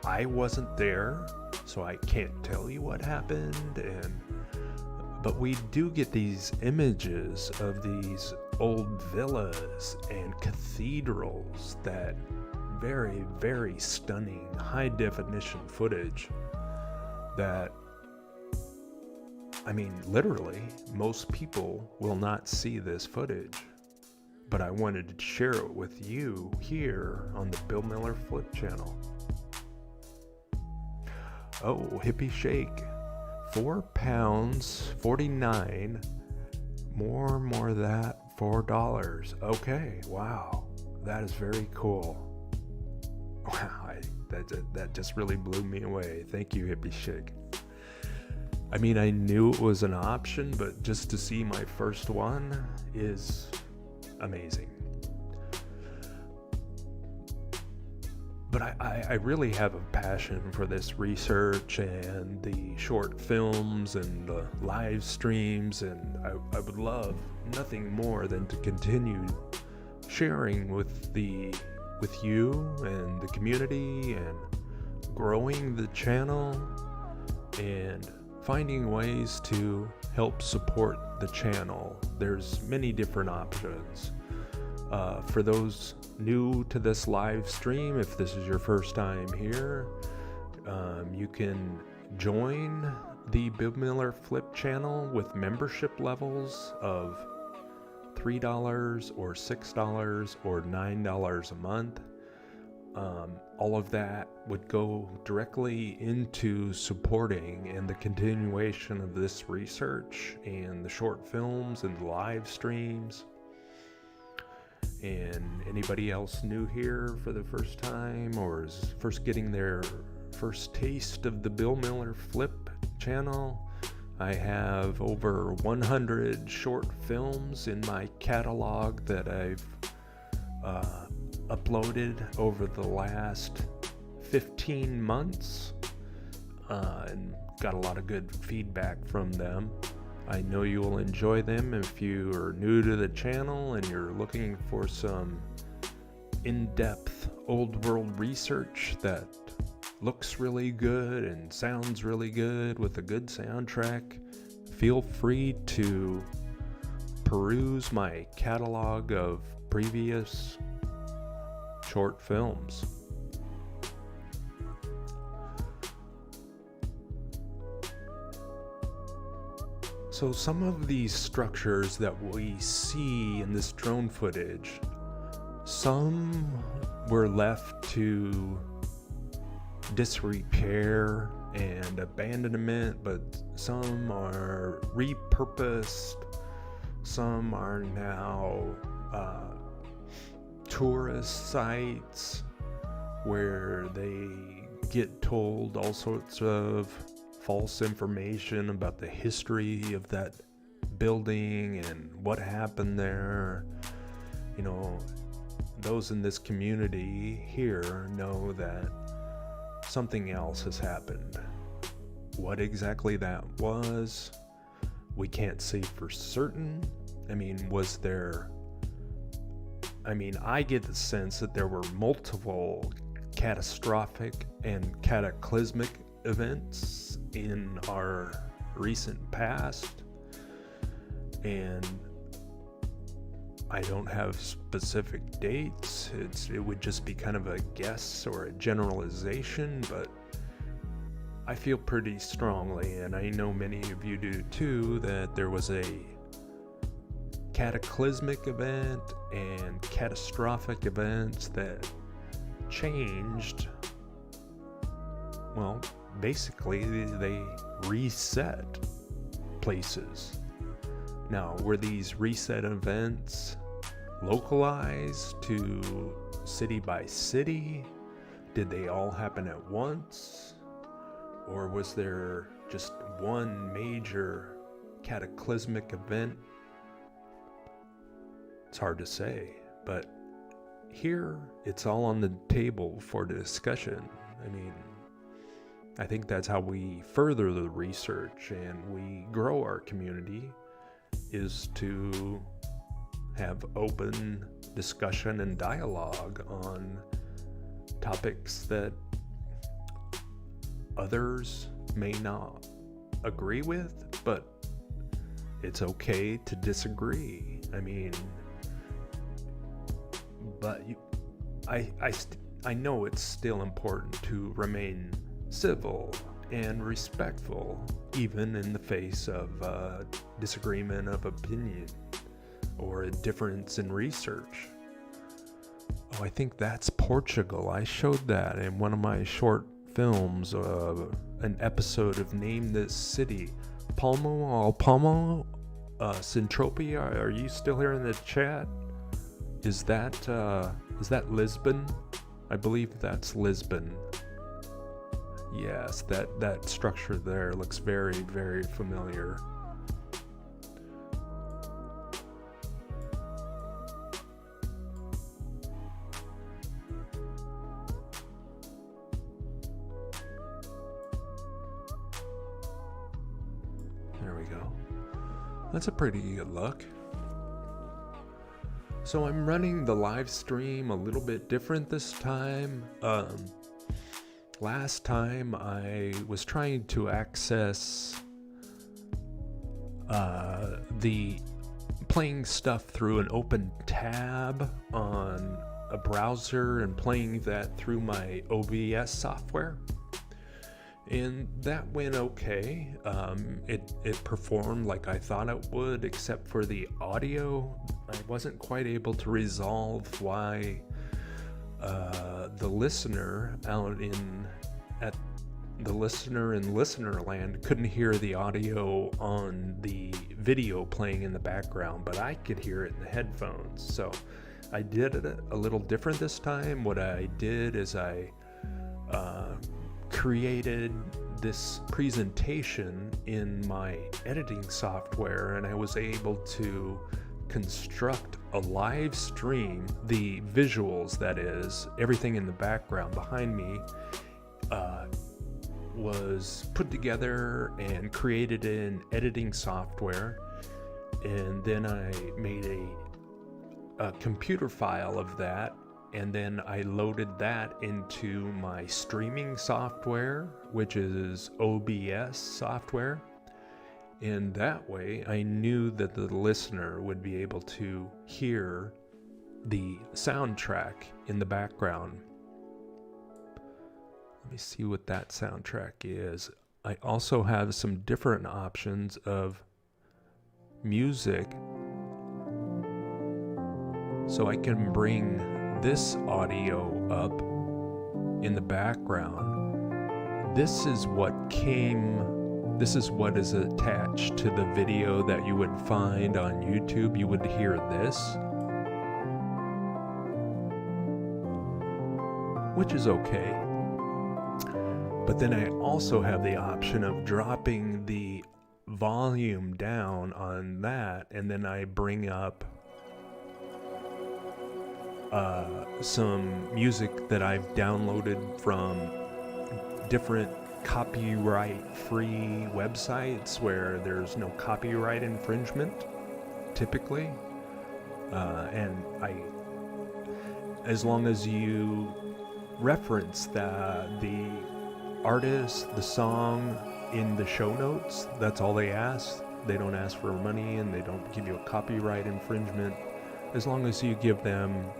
I wasn't there, so I can't tell you what happened, but we do get these images of these old villas and cathedrals, that very, very stunning high definition footage. that, I mean, literally, most people will not see this footage, but I wanted to share it with you here on the Bill Miller Flip channel. Oh, Hippie Shake, £4.49, more that, $4. Okay, wow, that is very cool. Wow, that just really blew me away. Thank you, Hippie Shake. I mean, I knew it was an option, but just to see my first one is amazing. But I really have a passion for this research and the short films and the live streams, and I would love nothing more than to continue sharing with you and the community and growing the channel and finding ways to help support the channel. There's many different options. For those new to this live stream, if this is your first time here, you can join the Bill Miller Flip channel with membership levels of $3 or $6 or $9 a month. All of that would go directly into supporting and the continuation of this research and the short films and the live streams. And anybody else new here for the first time or is first getting their first taste of the Bill Miller Flip channel, I have over 100 short films in my catalog that I've uploaded over the last 15 months and got a lot of good feedback from them. I know you will enjoy them if you are new to the channel and you're looking for some in-depth old world research that looks really good and sounds really good with a good soundtrack. Feel free to peruse my catalog of previous short films. So some of these structures that we see in this drone footage, some were left to disrepair and abandonment, but some are repurposed, some are now tourist sites where they get told all sorts of false information about the history of that building and what happened there. You know, those in this community here know that something else has happened. What exactly that was, we can't say for certain. I mean, I get the sense that there were multiple catastrophic and cataclysmic events in our recent past, and I don't have specific dates. It would just be kind of a guess or a generalization, but I feel pretty strongly, and I know many of you do too, that there was a cataclysmic event and catastrophic events that changed, well, basically they reset places. Now, were these reset events localized to city by city? Did they all happen at once? Or was there just one major cataclysmic event? It's hard to say, but here it's all on the table for discussion. I mean, I think that's how we further the research and we grow our community, is to have open discussion and dialogue on topics that others may not agree with, but it's okay to disagree. I mean, but I know it's still important to remain civil and respectful, even in the face of disagreement of opinion or a difference in research. Oh, I think that's Portugal. I showed that in one of my short films, an episode of Name This City. Palmo, Syntropia, are you still here in the chat? Is that Lisbon? I believe that's Lisbon. Yes, that structure there looks very, very familiar. There we go. That's a pretty good look. So I'm running the live stream a little bit different this time. Last time I was trying to access the playing stuff through an open tab on a browser and playing that through my OBS software. And that went okay. It performed like I thought it would, except for the audio. I wasn't quite able to resolve why the listener at the listener in listener land couldn't hear the audio on the video playing in the background, but I could hear it in the headphones. So I did it a little different this time. What I did is I created this presentation in my editing software, and I was able to construct a live stream, the visuals, that is, everything in the background behind me was put together and created in editing software, and then I made a computer file of that, and then I loaded that into my streaming software, which is OBS software. And that way I knew that the listener would be able to hear the soundtrack in the background. Let me see what that soundtrack is. I also have some different options of music. So I can bring this audio up in the background. This is what is attached to the video that you would find on YouTube. You would hear this, which is okay. But then I also have the option of dropping the volume down on that, and then I bring up some music that I've downloaded from different copyright-free websites where there's no copyright infringement, typically. And as long as you reference the artist, the song in the show notes, that's all they ask. They don't ask for money, and they don't give you a copyright infringement, as long as you give them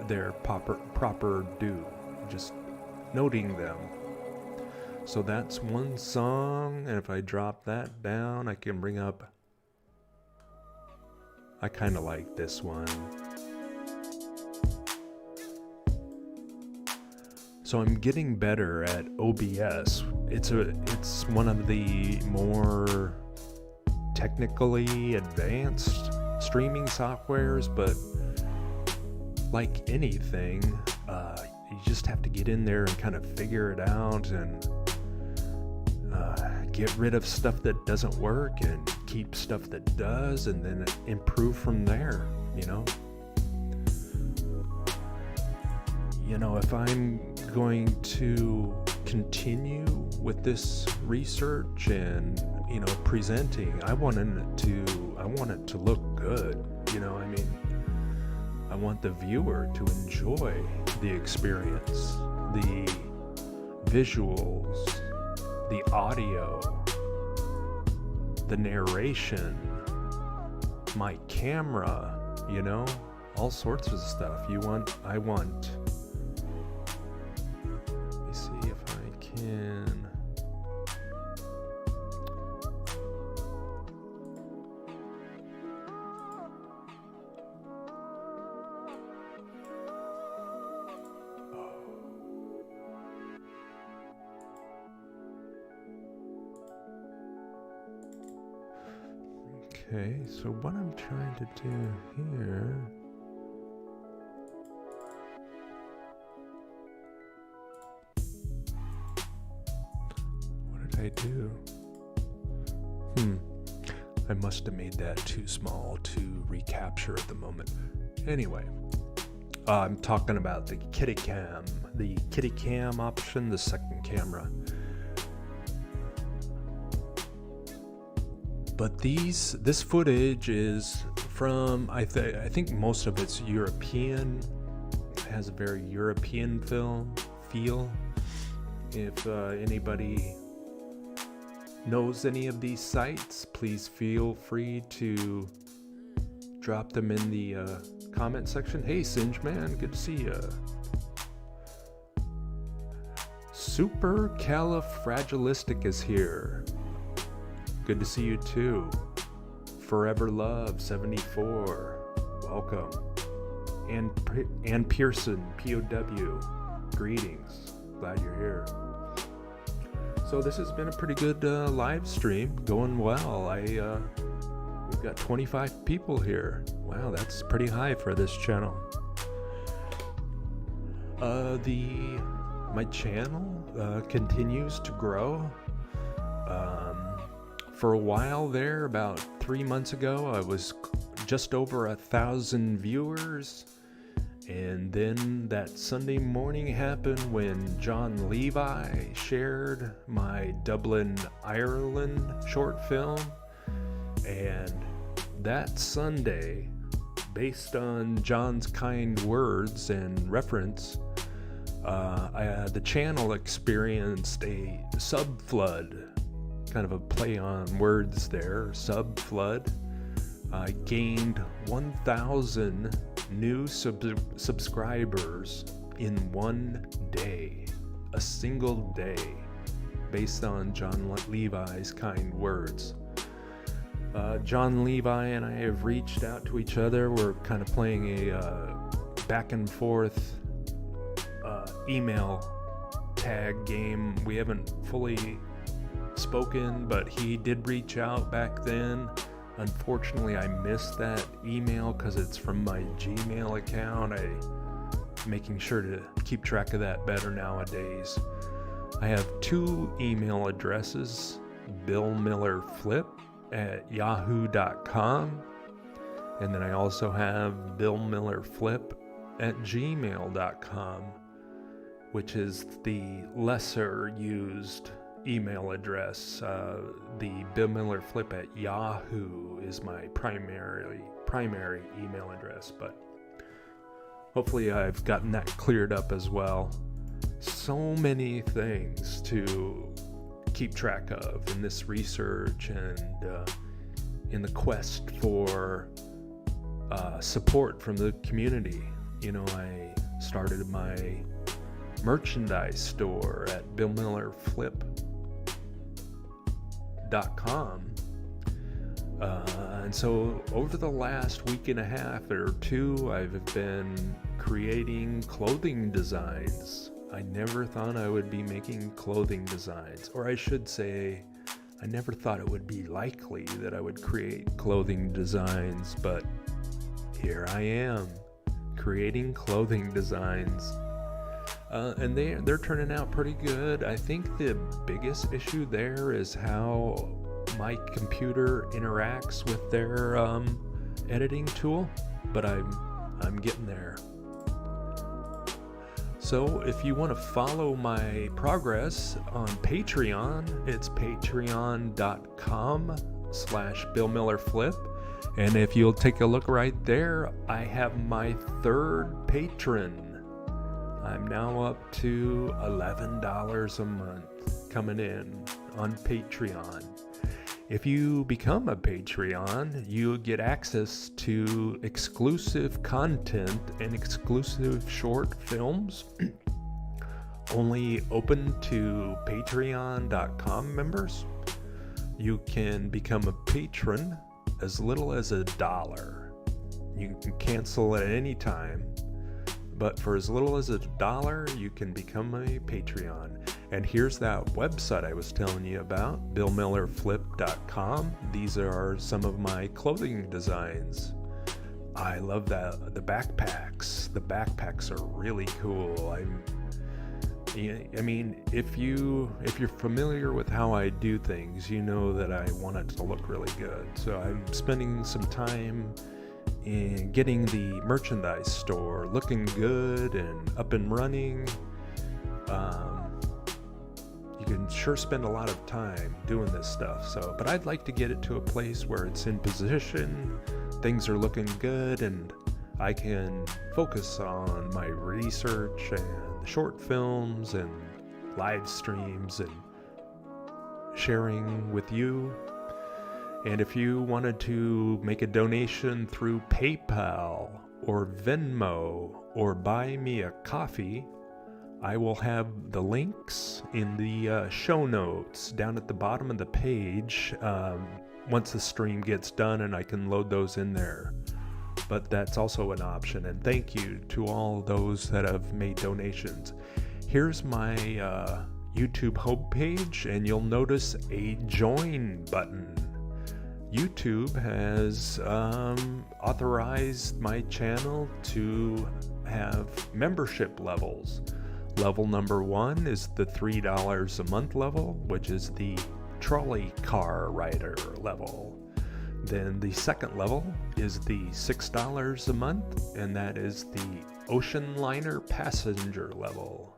their proper due, just noting them. So that's one song, and if I drop that down, I can bring up, I kind of like this one. So I'm getting better at OBS. It's one of the more technically advanced streaming softwares, but like anything, you just have to get in there and kind of figure it out and get rid of stuff that doesn't work and keep stuff that does, and then improve from there, you know? If I'm going to continue with this research and, presenting, I want it to look good, I want the viewer to enjoy the experience, the visuals, the audio, the narration, my camera, all sorts of stuff. I want, let me see if I can Okay, so what I'm trying to do here... What did I do? I must have made that too small to recapture at the moment. Anyway, I'm talking about the kitty cam. The kitty cam option, the second camera. But this footage is from, I think most of it's European. It has a very European feel. If anybody knows any of these sites, please feel free to drop them in the comment section. Hey Singe Man, good to see ya. Supercalifragilistic is here. Good to see you too. Forever Love 74, welcome. And Pearson, POW, greetings. Glad you're here. So this has been a pretty good live stream, going well. We've got 25 people here. Wow, that's pretty high for this channel. My channel continues to grow. For a while there, about 3 months ago, I was just over 1,000 viewers. And then that Sunday morning happened when John Levi shared my Dublin, Ireland short film. And that Sunday, based on John's kind words and reference, the channel experienced a sub-flood. Kind of a play on words there, sub-flood. I gained 1,000 new subscribers in one day, a single day, based on John Levi's kind words. John Levi and I have reached out to each other. We're kind of playing a back and forth email tag game. We haven't fully spoken, but he did reach out back then. Unfortunately, I missed that email because it's from my Gmail account. I'm making sure to keep track of that better nowadays. I have 2 email addresses, billmillerflip@yahoo.com, and then I also have billmillerflip@gmail.com, which is the lesser used email address. The billmillerflip@yahoo is my primary email address, but hopefully I've gotten that cleared up as well. So many things to keep track of in this research and in the quest for support from the community. You know, I started my merchandise store at billmillerflip.com, and so over the last week and a half or 2, I've been creating clothing designs. I never thought I would be making clothing designs, or I should say, I never thought it would be likely that I would create clothing designs, but here I am, creating clothing designs. And they're turning out pretty good. I think the biggest issue there is how my computer interacts with their editing tool, but I'm getting there. So if you want to follow my progress on Patreon, it's patreon.com/billmillerflip. And if you'll take a look right there, I have my 3rd patron. I'm now up to $11 a month coming in on Patreon. If you become a Patreon, you get access to exclusive content and exclusive short films only open to patreon.com members. You can become a patron as little as $1. You can cancel at any time, but for as little as $1, you can become a Patreon. And here's that website I was telling you about, billmillerflip.com. These are some of my clothing designs. I love the backpacks. The backpacks are really cool. I mean, if you're familiar with how I do things, you know that I want it to look really good. So I'm spending some time in getting the merchandise store looking good and up and running. You can sure spend a lot of time doing this stuff. But I'd like to get it to a place where it's in position, things are looking good, and I can focus on my research and short films and live streams and sharing with you. And if you wanted to make a donation through PayPal or Venmo or buy me a coffee, I will have the links in the show notes down at the bottom of the page once the stream gets done, and I can load those in there. But that's also an option, and thank you to all those that have made donations. Here's my YouTube homepage, and you'll notice a join button. YouTube has authorized my channel to have membership levels. Level number 1 is the $3 a month level, which is the trolley car rider level. Then the second level is the $6 a month, and that is the ocean liner passenger level.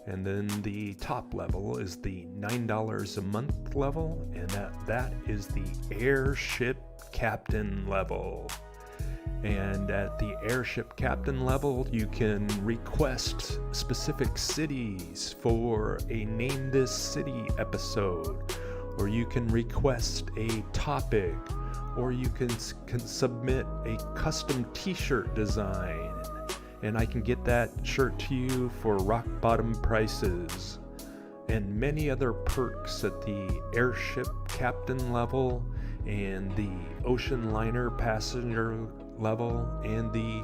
And then the top level is the $9 a month level, and that is the airship captain level. And at the airship captain level, you can request specific cities for a Name This City episode, or you can request a topic, or you can submit a custom t-shirt design, and I can get that shirt to you for rock bottom prices, and many other perks at the airship captain level and the ocean liner passenger level and the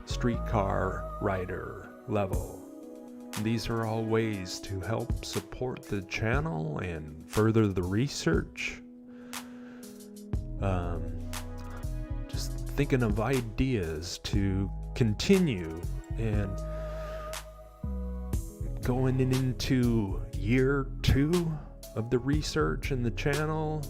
streetcar rider level. These are all ways to help support the channel and further the research. Just thinking of ideas to continue, and going into year 2 of the research in the channel,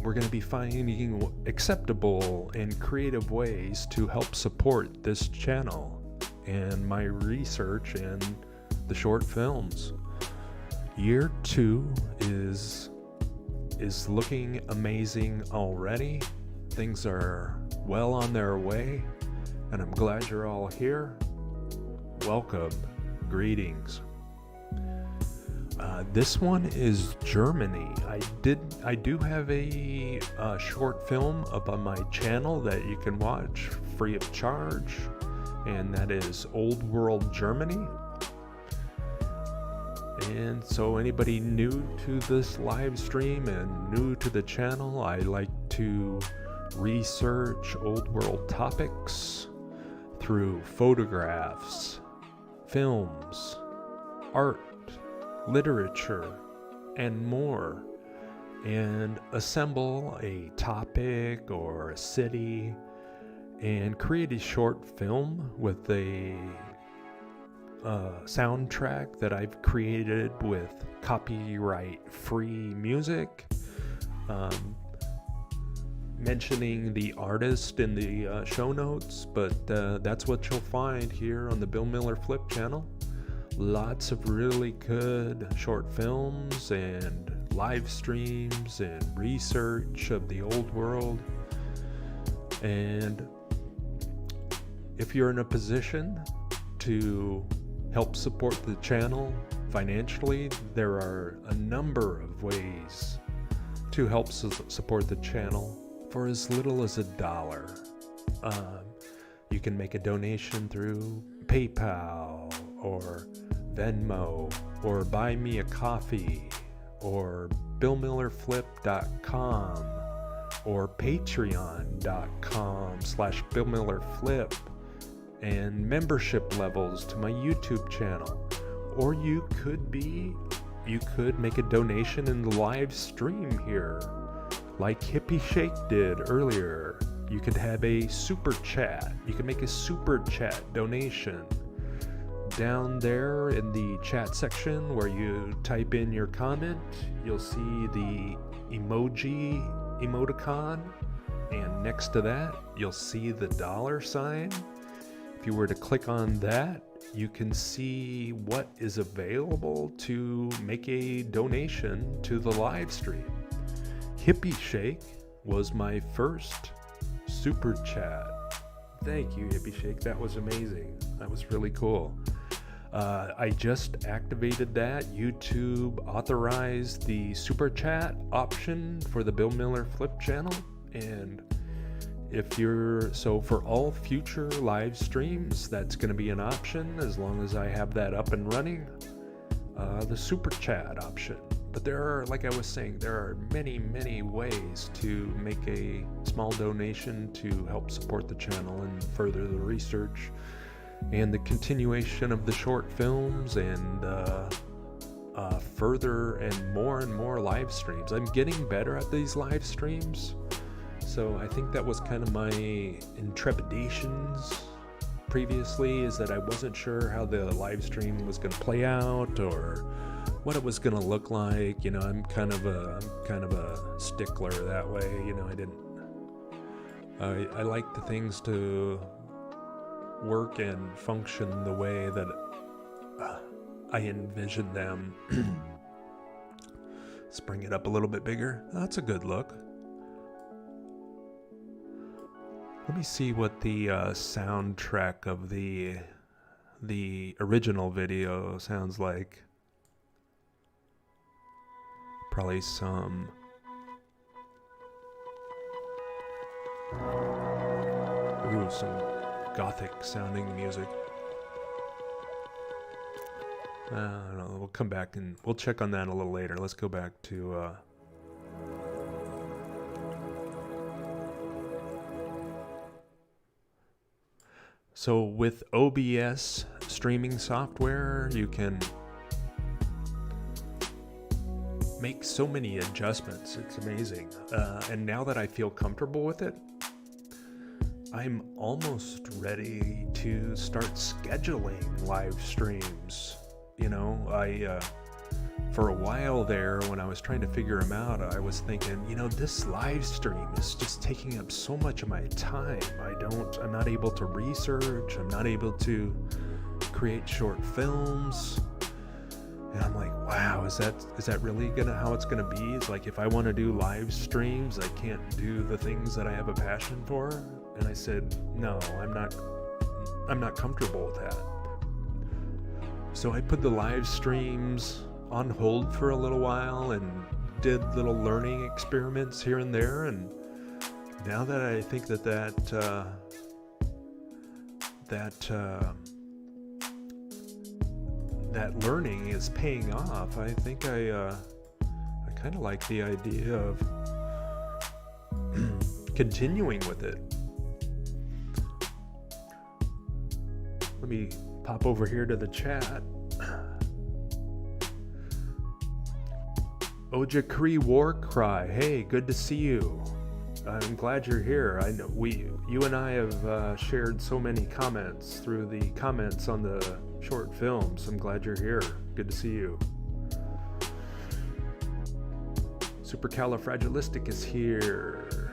we're going to be finding acceptable and creative ways to help support this channel and my research and the short films. Year 2 is looking amazing already. Things are well on their way, and I'm glad you're all here. Welcome. Greetings. This one is Germany. I do have a short film up on my channel that you can watch free of charge, and that is Old World Germany. And so anybody new to this live stream and new to the channel, I like to research old world topics through photographs, films, art, literature, and more, and assemble a topic or a city and create a short film with a soundtrack that I've created with copyright-free music, mentioning the artist in the show notes, but that's what you'll find here on the Bill Miller Flip channel. Lots of really good short films and live streams and research of the old world. And if you're in a position to help support the channel financially, there are a number of ways to help support the channel for as little as $1. You can make a donation through PayPal or Venmo, or buy me a coffee, or billmillerflip.com, or patreon.com/billmillerflip, and membership levels to my YouTube channel, Or you could make a donation in the live stream here, like Hippie Shake did earlier. You could have a super chat. You can make a super chat donation down there in the chat section where you type in your comment. You'll see the emoticon, and next to that you'll see the $sign. If you were to click on that, you can see what is available to make a donation to the live stream. Hippie Shake was my first super chat. Thank you, Hippie Shake. That was amazing. That was really cool. I just activated that. YouTube authorized the super chat option for the Bill Miller Flip channel, and for all future live streams, that's going to be an option as long as I have that up and running. The super chat option. But there are, like I was saying, there are many, many ways to make a small donation to help support the channel and further the research and the continuation of the short films and further and more live streams. I'm getting better at these live streams, so I think that was kind of my intrepidations previously, is that I wasn't sure how the live stream was going to play out or what it was going to look like. You know, I'm kind of a stickler that way. You know, I like the things to work and function the way that I envision them. Let's bring it up a little bit bigger. That's a good look. Let me see what the soundtrack of the original video sounds like. Probably some gothic sounding music. I don't know. We'll come back and we'll check on that a little later. Let's go back to so with OBS streaming software, you can make so many adjustments. It's amazing. And now that I feel comfortable with it, I'm almost ready to start scheduling live streams. You know, for a while there, when I was trying to figure them out, I was thinking, you know, this live stream is just taking up so much of my time. I'm not able to research. I'm not able to create short films. And I'm like, wow, is that really how it's gonna be? It's like, if I want to do live streams, I can't do the things that I have a passion for. And I said, no, I'm not comfortable with that. So I put the live streams on hold for a little while and did little learning experiments here and there. And now that I think that learning is paying off, I think I kind of like the idea of continuing with it. Let me pop over here to the chat. Oja Cree War Cry, hey, good to see you. I'm glad you're here. I know you and I have shared so many comments through the comments on the short films. I'm glad you're here. Good to see you. Supercalifragilistic is here.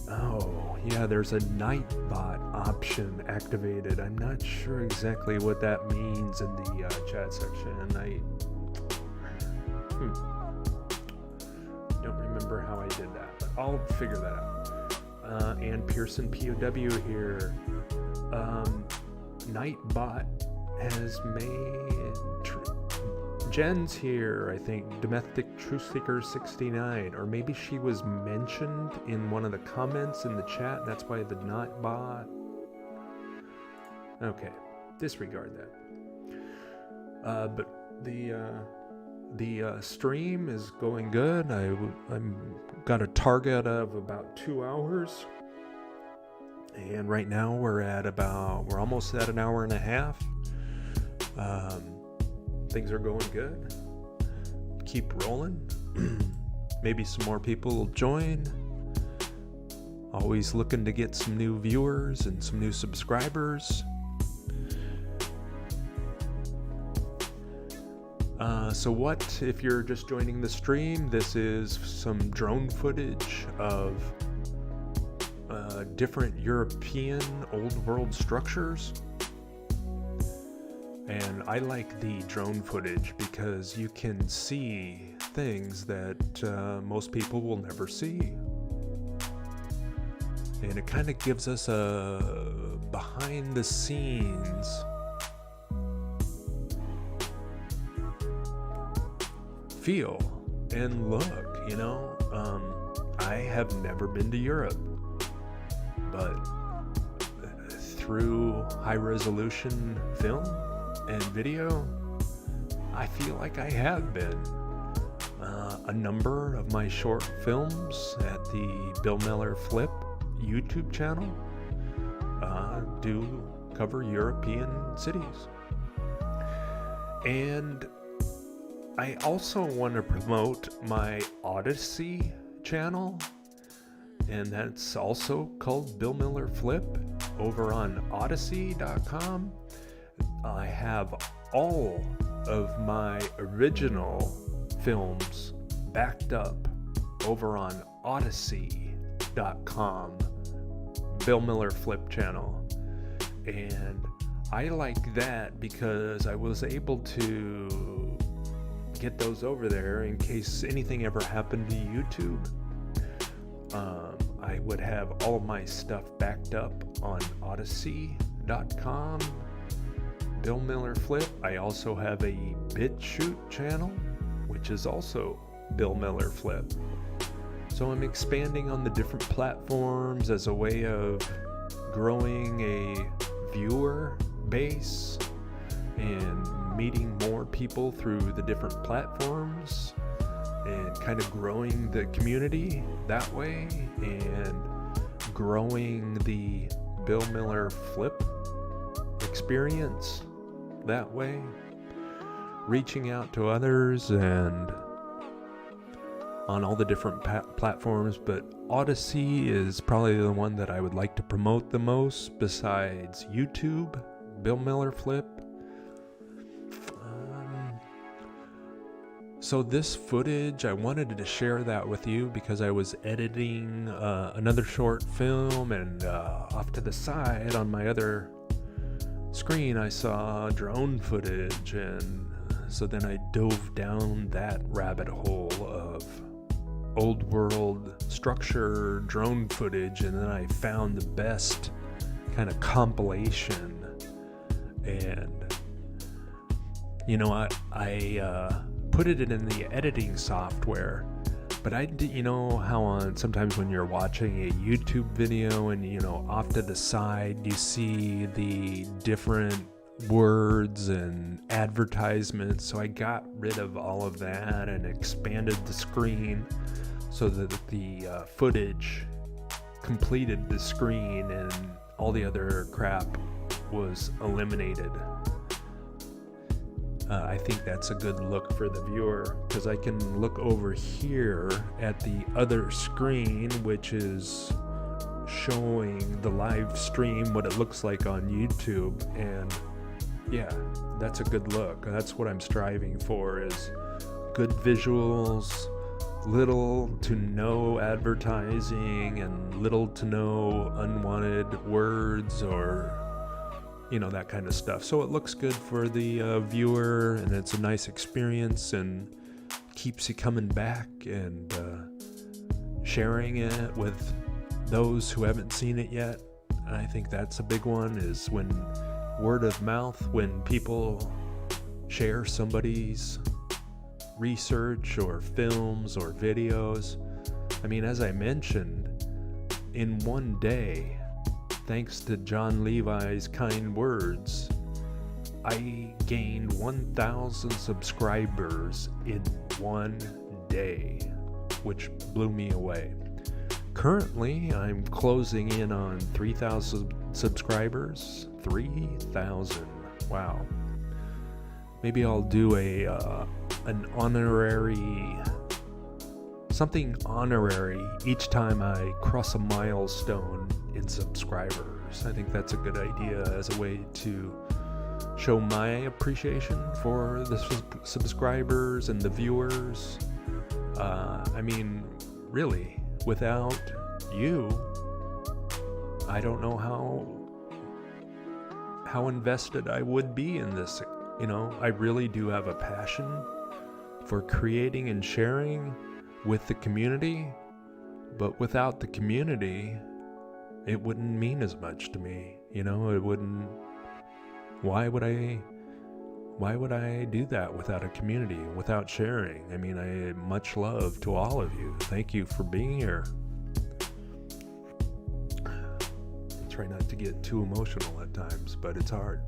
Oh, yeah, there's a Nightbot option activated. I'm not sure exactly what that means in the chat section. Don't remember how I did that, but I'll figure that out. And Pearson POW here. Nightbot has made Jen's here, I think. Domestic Truth Seeker 69, or maybe she was mentioned in one of the comments in the chat, and that's why the Nightbot. Okay, disregard that. But the stream is going good. I'm got a target of about 2 hours, and right now we're almost at an hour and a half. Things are going good. Keep rolling. Maybe some more people will join. Always looking to get some new viewers and some new subscribers. So what, if you're just joining the stream, this is some drone footage of different European old world structures. And I like the drone footage because you can see things that most people will never see. And it kind of gives us a behind the scenes feel and look, you know. I have never been to Europe, but through high resolution film and video, I feel like I have been. A number of my short films at the Bill Miller Flip YouTube channel do cover European cities. And I also want to promote my Odyssey channel, and that's also called Bill Miller Flip over on odyssey.com. I have all of my original films backed up over on odyssey.com, Bill Miller Flip channel. And I like that because I was able to get those over there in case anything ever happened to YouTube. I would have all of my stuff backed up on odyssey.com, Bill Miller Flip. I also have a BitChute channel, which is also Bill Miller Flip. So I'm expanding on the different platforms as a way of growing a viewer base and meeting more people through the different platforms and kind of growing the community that way and growing the Bill Miller Flip experience that way, reaching out to others and on all the different platforms. But Odyssey is probably the one that I would like to promote the most besides YouTube, Bill Miller Flip. So this footage, I wanted to share that with you because I was editing another short film, and off to the side on my other screen I saw drone footage, and so then I dove down that rabbit hole of old world structure drone footage, and then I found the best kind of compilation. And you know, I put it in the editing software, but I did, you know how on sometimes when you're watching a YouTube video and you know off to the side you see the different words and advertisements. So I got rid of all of that and expanded the screen so that the footage completed the screen and all the other crap was eliminated. I think that's a good look for the viewer because I can look over here at the other screen, which is showing the live stream, what it looks like on YouTube. And yeah, that's a good look. That's what I'm striving for, is good visuals, little to no advertising, and little to no unwanted words or you know, that kind of stuff. So it looks good for the viewer, and it's a nice experience and keeps you coming back and sharing it with those who haven't seen it yet. And I think that's a big one, is when word of mouth, when people share somebody's research or films or videos. I mean, as I mentioned, in one day, thanks to John Levi's kind words, I gained 1,000 subscribers in one day, which blew me away. Currently, I'm closing in on 3,000 subscribers. 3,000. Wow. maybe I'll do an honorary, something honorary each time I cross a milestone in subscribers. I think that's a good idea as a way to show my appreciation for the subscribers and the viewers. I mean, really, without you, I don't know how invested I would be in this. You know, I really do have a passion for creating and sharing with the community, but without the community, it wouldn't mean as much to me. You know, it wouldn't. Why would I do that without a community, without sharing? I mean, I much love to all of you. Thank you for being here. Try not to get too emotional at times, but it's hard.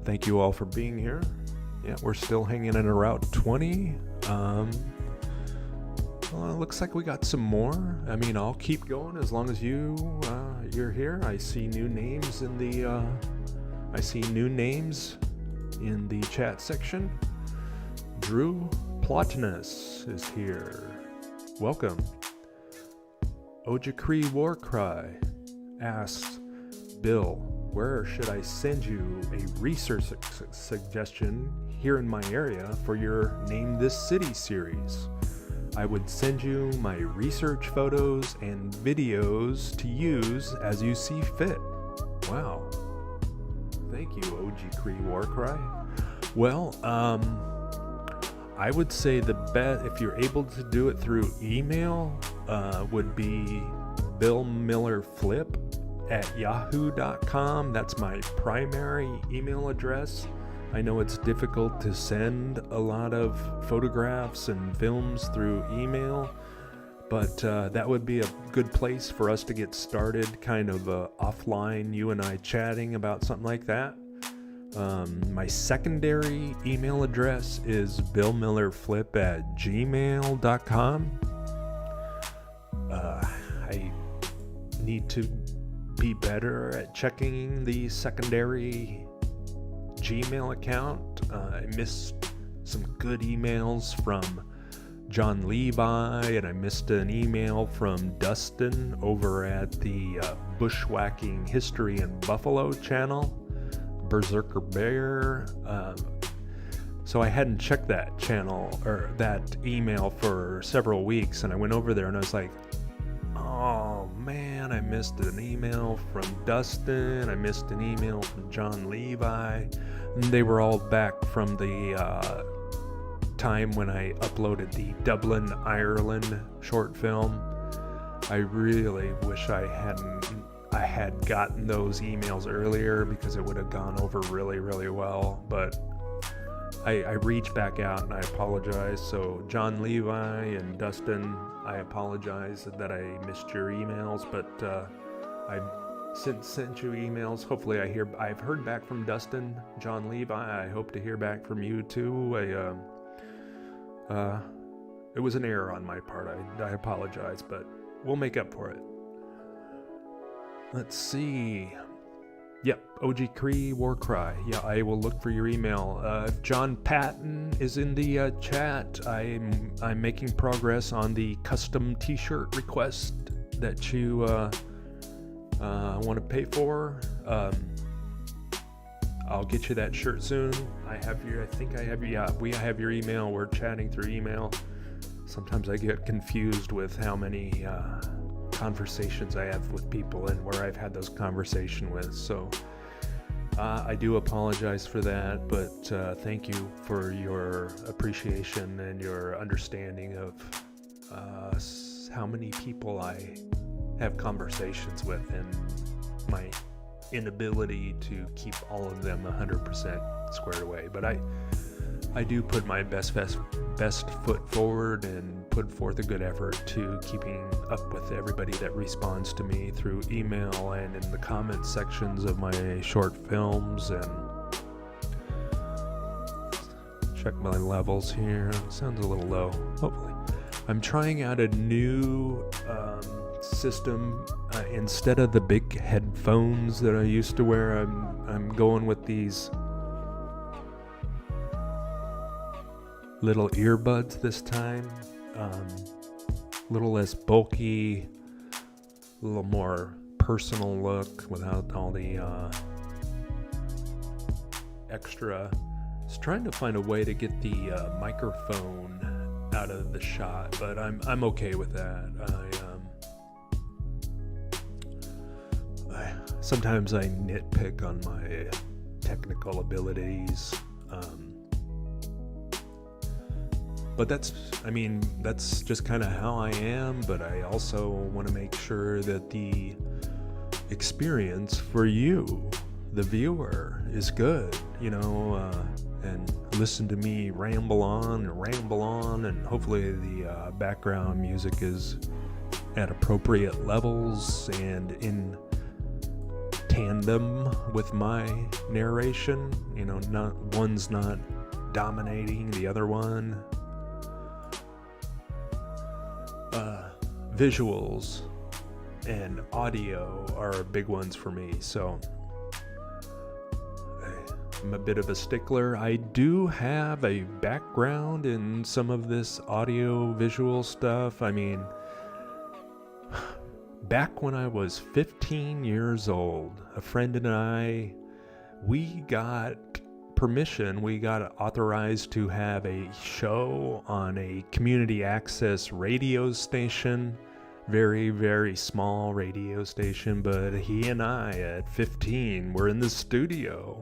Thank you all for being here. Yeah, we're still hanging in Route 20. Well, looks like we got some more. I mean, I'll keep going as long as you're here. I see new names in the chat section. Drew Plotinus is here. Welcome. Ojakri Warcry asks, Bill, where should I send you a research suggestion here in my area for your Name This City series? I would send you my research photos and videos to use as you see fit. Wow. Thank you, Ojakri Warcry. Well, I would say the best, if you're able to do it through email, would be billmillerflip@yahoo.com. That's my primary email address. I know it's difficult to send a lot of photographs and films through email, but that would be a good place for us to get started, kind of offline, you and I chatting about something like that. My secondary email address is billmillerflip@gmail.com. I need to be better at checking the secondary Gmail account. I missed some good emails from John Levi, and I missed an email from Dustin over at the Bushwhacking History in Buffalo channel, Berserker Bear. So I hadn't checked that channel or that email for several weeks, and I went over there and I was like, oh man, I missed an email from Dustin, I missed an email from John Levi, and they were all back from the time when I uploaded the Dublin, Ireland short film. I really wish I had gotten those emails earlier, because it would have gone over really, really well, but I reached back out and I apologize. So John Levi and Dustin, I apologize that I missed your emails, but I've since sent you emails. Hopefully I've heard back from Dustin. John Levi, I hope to hear back from you too. It was an error on my part. I apologize, but we'll make up for it. Let's see. Yep, Ojakri Warcry. Yeah, I will look for your email. If John Patton is in the chat, I'm making progress on the custom t-shirt request that you want to pay for. I'll get you that shirt soon. I think I have your email. We're chatting through email. Sometimes I get confused with how many conversations I have with people and where I've had those conversations with. So I do apologize for that, but thank you for your appreciation and your understanding of how many people I have conversations with and my inability to keep all of them 100% squared away. But I do put my best foot forward and put forth a good effort to keeping up with everybody that responds to me through email and in the comment sections of my short films. And check my levels here. Sounds a little low. Hopefully. I'm trying out a new system. Instead of the big headphones that I used to wear, I'm going with these little earbuds this time. A little less bulky, a little more personal look without all the extra. I was trying to find a way to get the microphone out of the shot, but I'm okay with that. Sometimes I nitpick on my technical abilities, but that's just kind of how I am. But I also want to make sure that the experience for you, the viewer, is good, and listen to me ramble on, and hopefully the background music is at appropriate levels and in tandem with my narration, one's not dominating the other one. Visuals and audio are big ones for me, so I'm a bit of a stickler. I do have a background in some of this audio visual stuff. Back when I was 15 years old, a friend and I, we got permission, we got authorized to have a show on a community access radio station, very, very small radio station, but he and I at 15 were in the studio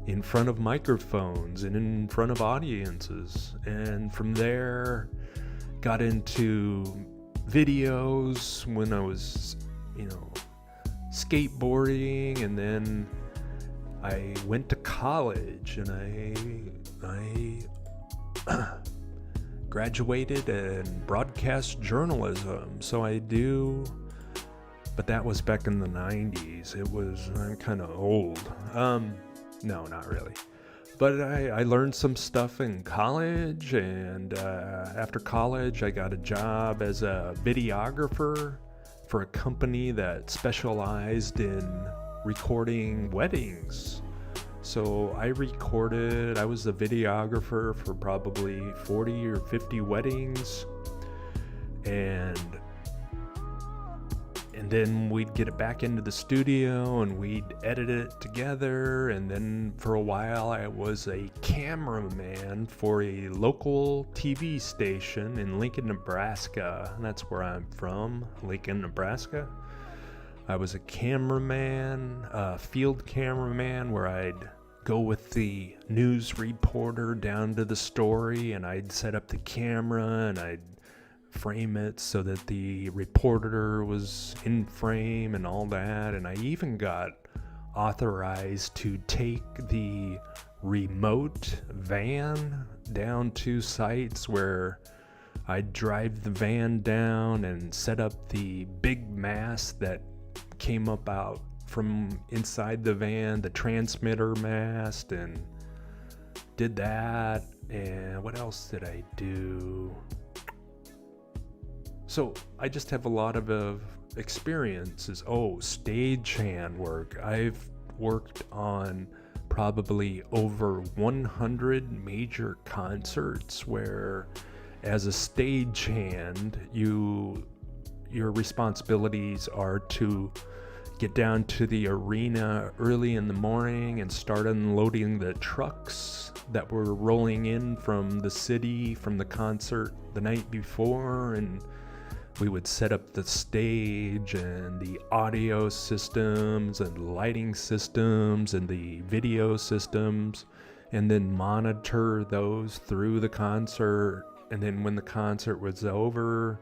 in front of microphones and in front of audiences, and from there got into videos when I was, skateboarding, and then I went to college and I graduated in broadcast journalism. So but that was back in the 90s. I'm kind of old. No, not really. But I learned some stuff in college, and after college I got a job as a videographer for a company that specialized in recording weddings. So I was a videographer for probably 40 or 50 weddings, and then we'd get it back into the studio and we'd edit it together. And then for a while I was a cameraman for a local TV station in Lincoln, Nebraska. And that's where I'm from, Lincoln, Nebraska. I was a cameraman, field cameraman, where I'd go with the news reporter down to the story, and I'd set up the camera and I'd frame it so that the reporter was in frame and all that. And I even got authorized to take the remote van down to sites where I'd drive the van down and set up the big mast that came up out from inside the van, the transmitter mast, and did that. And what else did I do? So I just have a lot of experiences. Stagehand work. I've worked on probably over 100 major concerts where, as a stagehand, your responsibilities are to get down to the arena early in the morning and start unloading the trucks that were rolling in from the city from the concert the night before, and we would set up the stage and the audio systems and lighting systems and the video systems, and then monitor those through the concert. And then when the concert was over,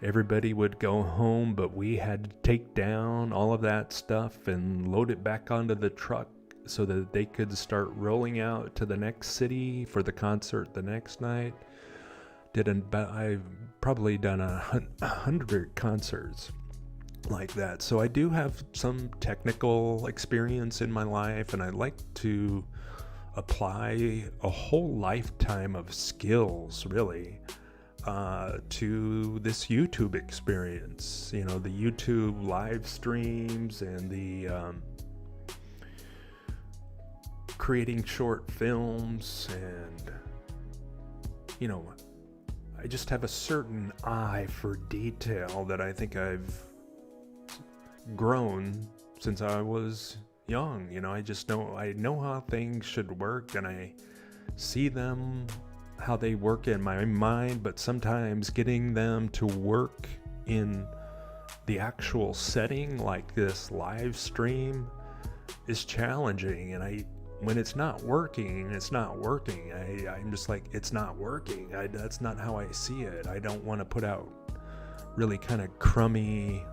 everybody would go home, but we had to take down all of that stuff and load it back onto the truck so that they could start rolling out to the next city for the concert the next night. I've probably done 100 concerts like that. So I do have some technical experience in my life, and I like to apply a whole lifetime of skills, really. to this YouTube experience. You know, the YouTube live streams and the creating short films, and you know, I just have a certain eye for detail that I think I've grown since I was young. You know, I know how things should work, and I see them how they work in my mind, but sometimes getting them to work in the actual setting like this live stream is challenging. And when it's not working, it's not working. I'm just like, it's not working. That's not how I see it. I don't want to put out really kind of crummy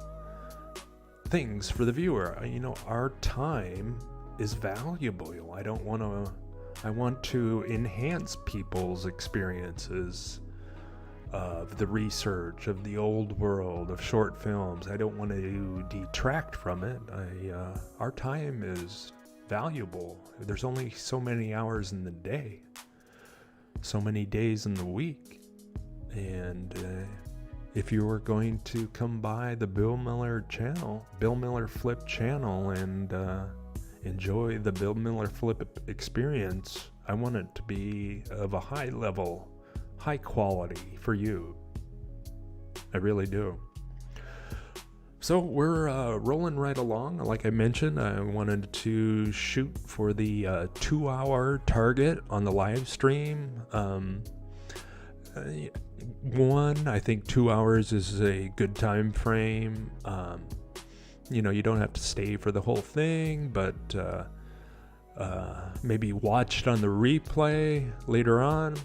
things for the viewer. You know, our time is valuable. I want to enhance people's experiences of the research, of the old world, of short films. I don't want to detract from it. Our time is valuable. There's only so many hours in the day, so many days in the week. And if you were going to come by the Bill Miller Flip channel, and enjoy the Bill Miller Flip experience, I want it to be of a high level, high quality for you. I really do. So we're rolling right along. Like I mentioned, I wanted to shoot for the 2-hour target on the live stream. I think 2 hours is a good time frame. You know, you don't have to stay for the whole thing, but maybe watch it on the replay later on.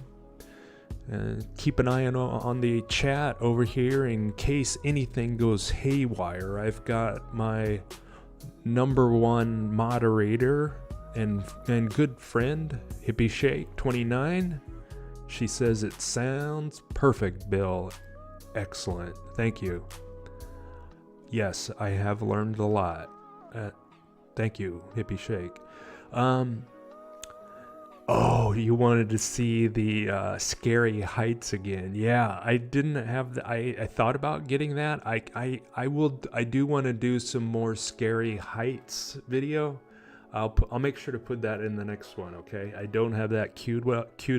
Keep an eye on the chat over here in case anything goes haywire. I've got my #1 moderator and good friend, Hippie Shake 29. She says it sounds perfect, Bill. Excellent. Thank you. Yes, I have learned a lot. Thank you, Hippie Shake. Oh, you wanted to see the scary heights again? Yeah, I didn't have. I thought about getting that. I do want to do some more scary heights video. I'll make sure to put that in the next one. Okay, I don't have that queued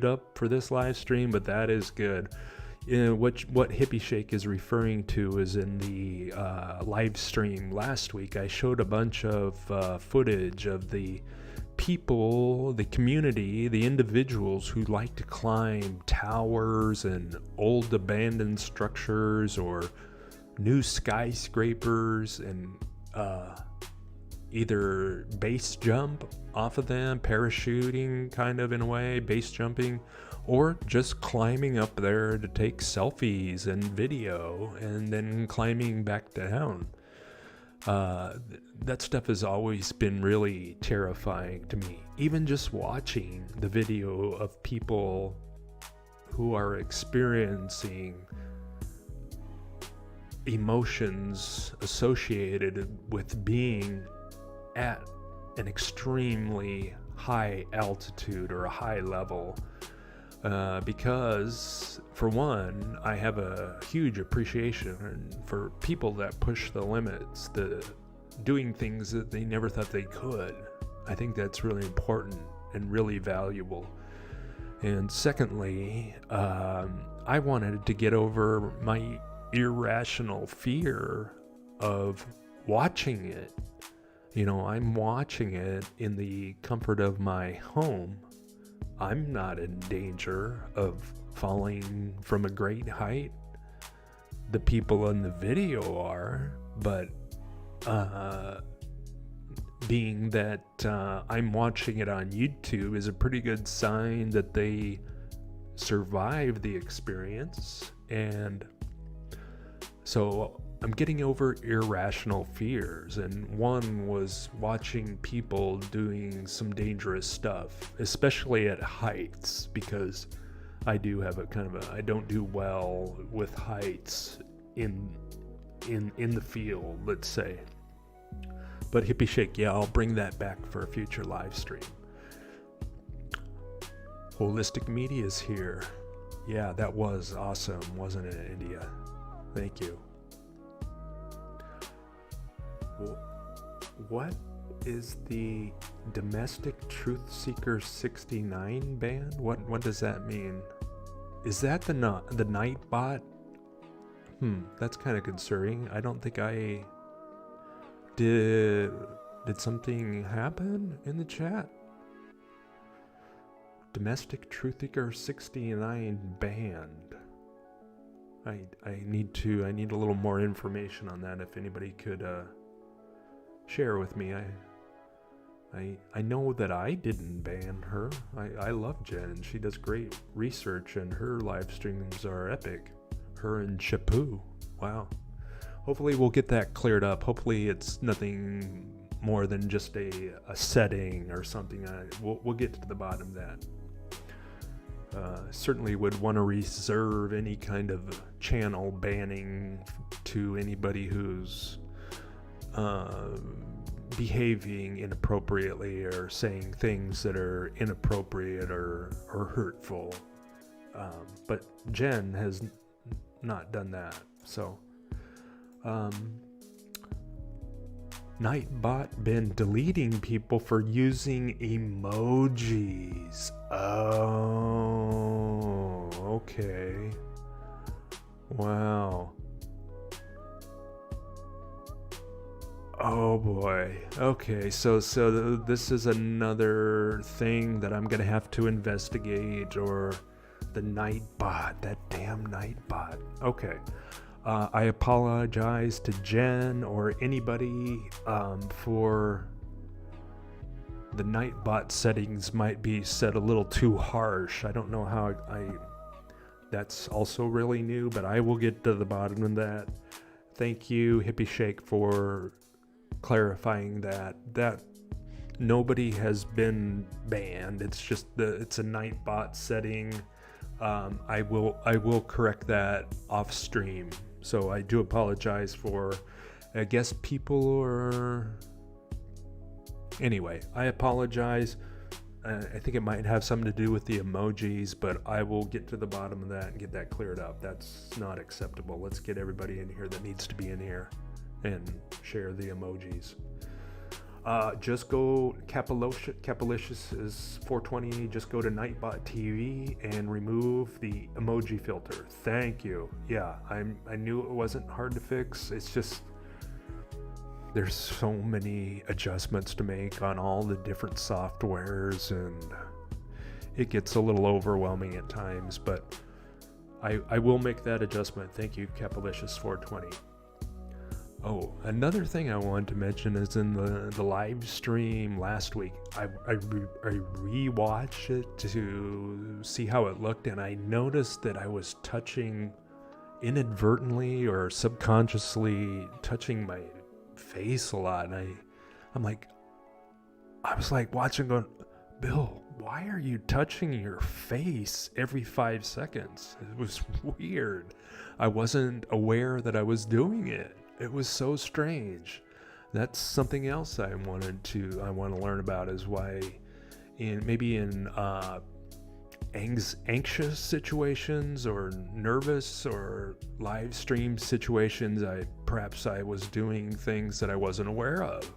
up for this live stream, but that is good. What Hippie Shake is referring to is in the live stream last week, I showed a bunch of footage of the people, the community, the individuals who like to climb towers and old abandoned structures or new skyscrapers, and either base jump off of them, parachuting kind of in a way, base jumping, or just climbing up there to take selfies and video and then climbing back down. That stuff has always been really terrifying to me. Even just watching the video of people who are experiencing emotions associated with being at an extremely high altitude or a high level. Because, for one, I have a huge appreciation for people that push the limits, doing things that they never thought they could. I think that's really important and really valuable. And secondly, I wanted to get over my irrational fear of watching it. You know, I'm watching it in the comfort of my home. I'm not in danger of falling from a great height. The people in the video are, but being that I'm watching it on YouTube is a pretty good sign that they survived the experience. And so I'm getting over irrational fears, and one was watching people doing some dangerous stuff, especially at heights, because I do have I don't do well with heights in the field, let's say. But Hippie Shake, yeah, I'll bring that back for a future live stream. Holistic Media is here. Yeah, that was awesome, wasn't it, India? Thank you. What is the Domestic Truth Seeker 69 band? What does that mean? Is that the Nightbot? That's kind of concerning. I don't think I did something happen in the chat? Domestic Truth Seeker 69 band. I need a little more information on that. If anybody could share with me. I know that I didn't ban her. I love Jen. She does great research and her live streams are epic. Her and Chapu. Wow. Hopefully we'll get that cleared up. Hopefully it's nothing more than just a setting or something. We'll get to the bottom of that. Certainly would want to reserve any kind of channel banning to anybody who's behaving inappropriately or saying things that are inappropriate or hurtful. But Jen has not done that. So, Nightbot been deleting people for using emojis. Oh, okay. Wow. Oh boy. Okay, so this is another thing that I'm gonna have to investigate, or the Nightbot, that damn Nightbot. Okay. I apologize to Jen or anybody for the Nightbot settings might be set a little too harsh. I don't know how that's also really new, but I will get to the bottom of that. Thank you, Hippie Shake, for clarifying that nobody has been banned. It's just it's a Nightbot setting. I will correct that off stream. So I do apologize for, I guess people are, anyway, I apologize. I think it might have something to do with the emojis, but I will get to the bottom of that and get that cleared up. That's not acceptable. Let's get everybody in here that needs to be in here and share the emojis. Just go, Capalicious is 420, just go to Nightbot TV and remove the emoji filter. Thank you. Yeah, I knew it wasn't hard to fix. It's just, there's so many adjustments to make on all the different softwares, and it gets a little overwhelming at times, but I will make that adjustment. Thank you, Capalicious 420. Oh, another thing I wanted to mention is in the live stream last week, I rewatched it to see how it looked, and I noticed that I was touching inadvertently or subconsciously touching my face a lot, and I was like watching going, Bill, why are you touching your face every 5 seconds? It was weird. I wasn't aware that I was doing it. It was so strange. That's something else I want to learn about, is why maybe in anxious situations or nervous or live stream situations, perhaps I was doing things that I wasn't aware of.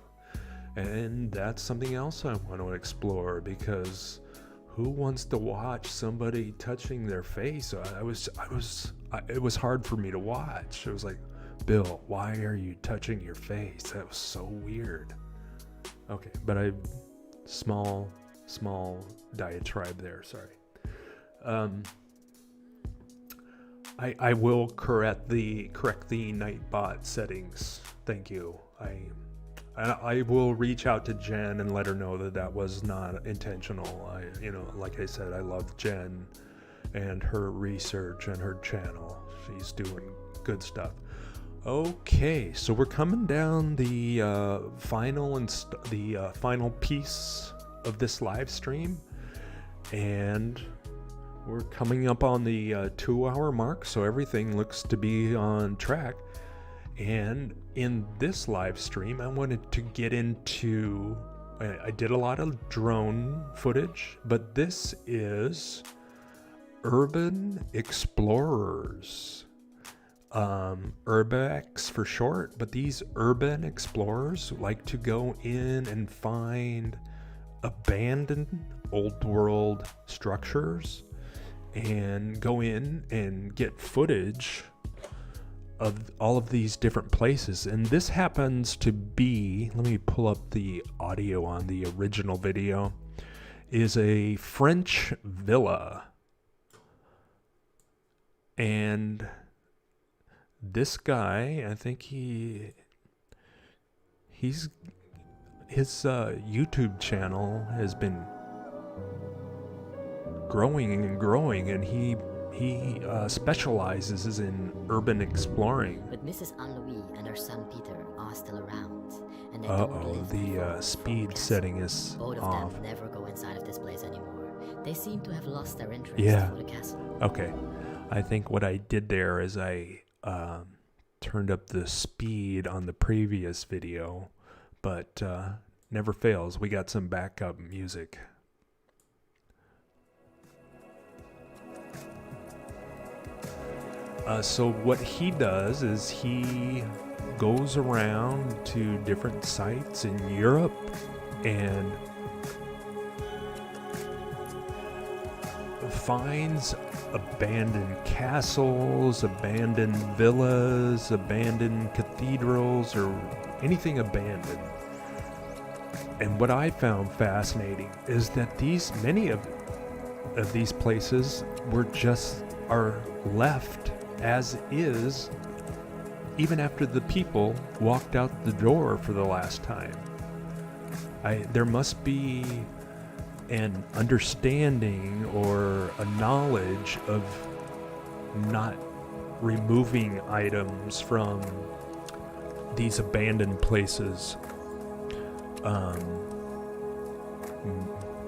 And that's something else I want to explore, because who wants to watch somebody touching their face? It was hard for me to watch. It was like, Bill, why are you touching your face? That was so weird. Okay, but small diatribe there, sorry. I will correct the Nightbot settings. Thank you. I will reach out to Jen and let her know that was not intentional. Like I said, I love Jen and her research and her channel. She's doing good stuff. Okay, so we're coming down the final piece of this live stream, and we're coming up on the 2-hour mark, so everything looks to be on track. And in this live stream, I wanted to get into, I did a lot of drone footage, but this is urban explorers. Urbex for short, but these urban explorers like to go in and find abandoned old world structures and go in and get footage of all of these different places. And this happens to be, let me pull up the audio on the original video, is a French villa. And this guy, I think his YouTube channel has been growing and growing, and he specializes in urban exploring. But Mrs. Anne-Louis and her son Peter are still around, and they don't live the far speed from setting castle. is Both of off. them never go inside of this place anymore. They seem to have lost their interest for the castle. Okay. I think what I did there is I turned up the speed on the previous video, but never fails. We got some backup music. So what he does is he goes around to different sites in Europe and finds abandoned castles, abandoned villas, abandoned cathedrals, or anything abandoned. And what I found fascinating is that many of these places are left as is, even after the people walked out the door for the last time. There must be an understanding or a knowledge of not removing items from these abandoned places.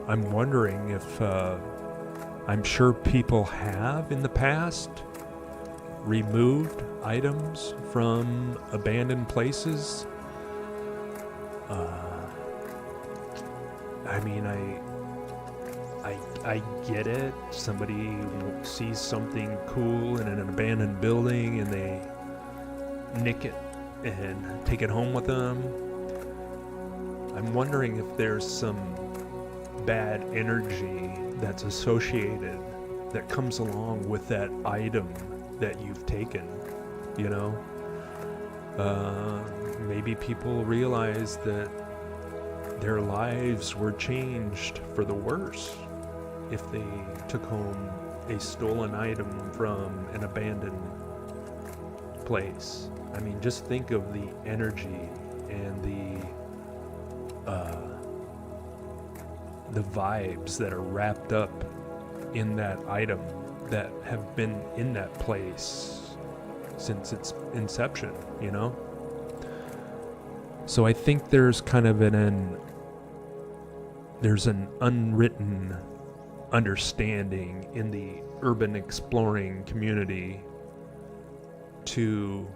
I'm wondering if I'm sure people have in the past removed items from abandoned places. I mean, I get it. Somebody sees something cool in an abandoned building and they nick it and take it home with them. I'm wondering if there's some bad energy that's associated that comes along with that item that you've taken, you know? Maybe people realize that their lives were changed for the worse if they took home a stolen item from an abandoned place. I mean, just think of the energy and the vibes that are wrapped up in that item that have been in that place since its inception, you know? So I think there's kind of there's an unwritten understanding in the urban exploring community to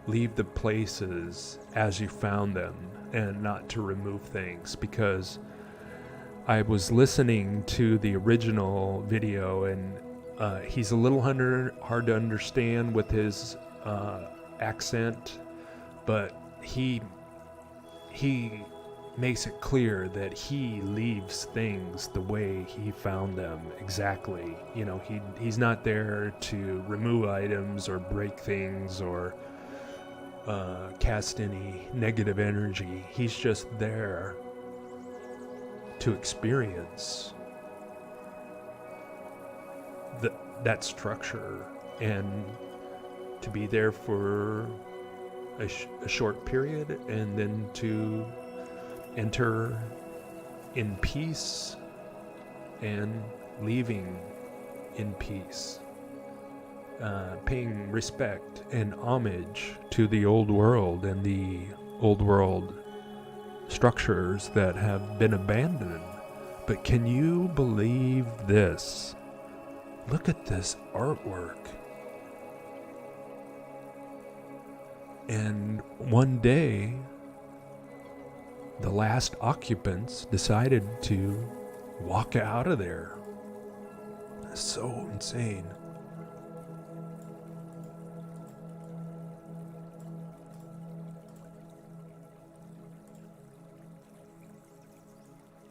leave the places as you found them and not to remove things, because I was listening to the original video and he's a little hard to understand with his accent, but he makes it clear that he leaves things the way he found them exactly. You know, he's not there to remove items or break things or cast any negative energy. He's just there to experience that structure and to be there for a short period and then to enter in peace and leaving in peace, paying respect and homage to the old world and the old world structures that have been abandoned. But can you believe this? Look at this artwork. And one day, the last occupants decided to walk out of there. It's so insane.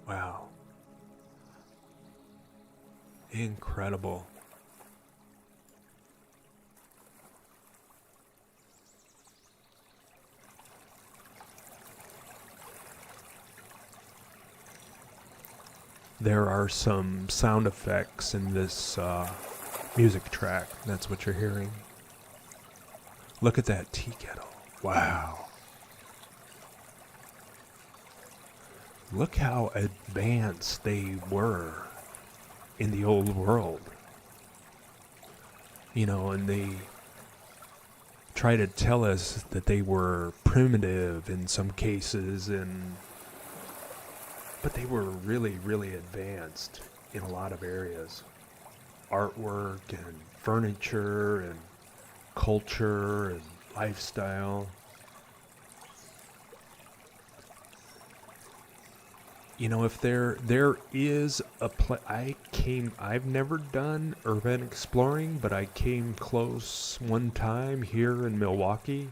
Wow. Incredible. There are some sound effects in this music track. That's what you're hearing. Look at that tea kettle. Wow. Look how advanced they were in the old world. You know, and they try to tell us that they were primitive in some cases, but they were really, really advanced in a lot of areas. Artwork and furniture and culture and lifestyle. You know, if there is a I've never done urban exploring, but I came close one time here in Milwaukee.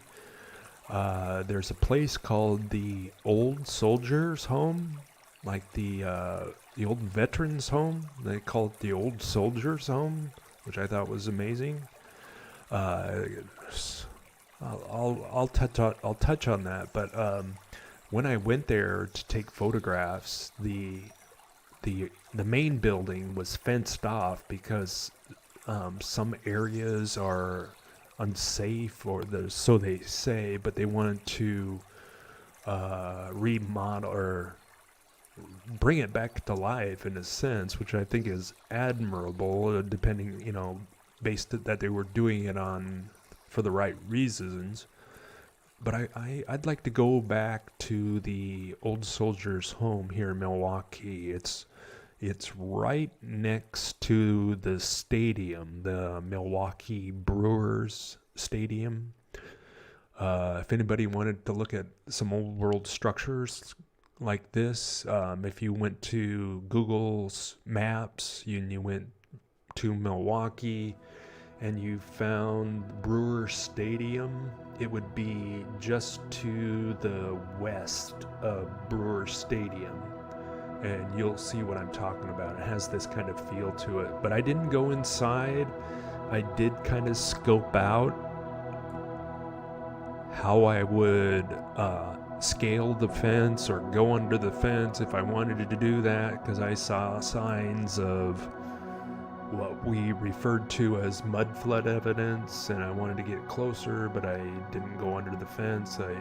There's a place called the Old Soldiers Home, like the old veterans home. They call it the Old Soldiers Home, which I thought was amazing. I'll touch on that, but when I went there to take photographs, the main building was fenced off because some areas are unsafe, so they say, but they wanted to remodel or bring it back to life in a sense, which I think is admirable, depending, you know, based that they were doing it for the right reasons. But I'd like to go back to the Old Soldiers Home here in Milwaukee. It's right next to the stadium, the Milwaukee Brewers Stadium. If anybody wanted to look at some old world structures like this, if you went to Google's Maps and you went to Milwaukee and you found Brewer Stadium, it would be just to the west of Brewer Stadium, and you'll see what I'm talking about. It has this kind of feel to it, but I didn't go inside. I did kind of scope out how I would scale the fence or go under the fence if I wanted to do that, because I saw signs of what we referred to as mud flood evidence, and I wanted to get closer, but I didn't go under the fence. I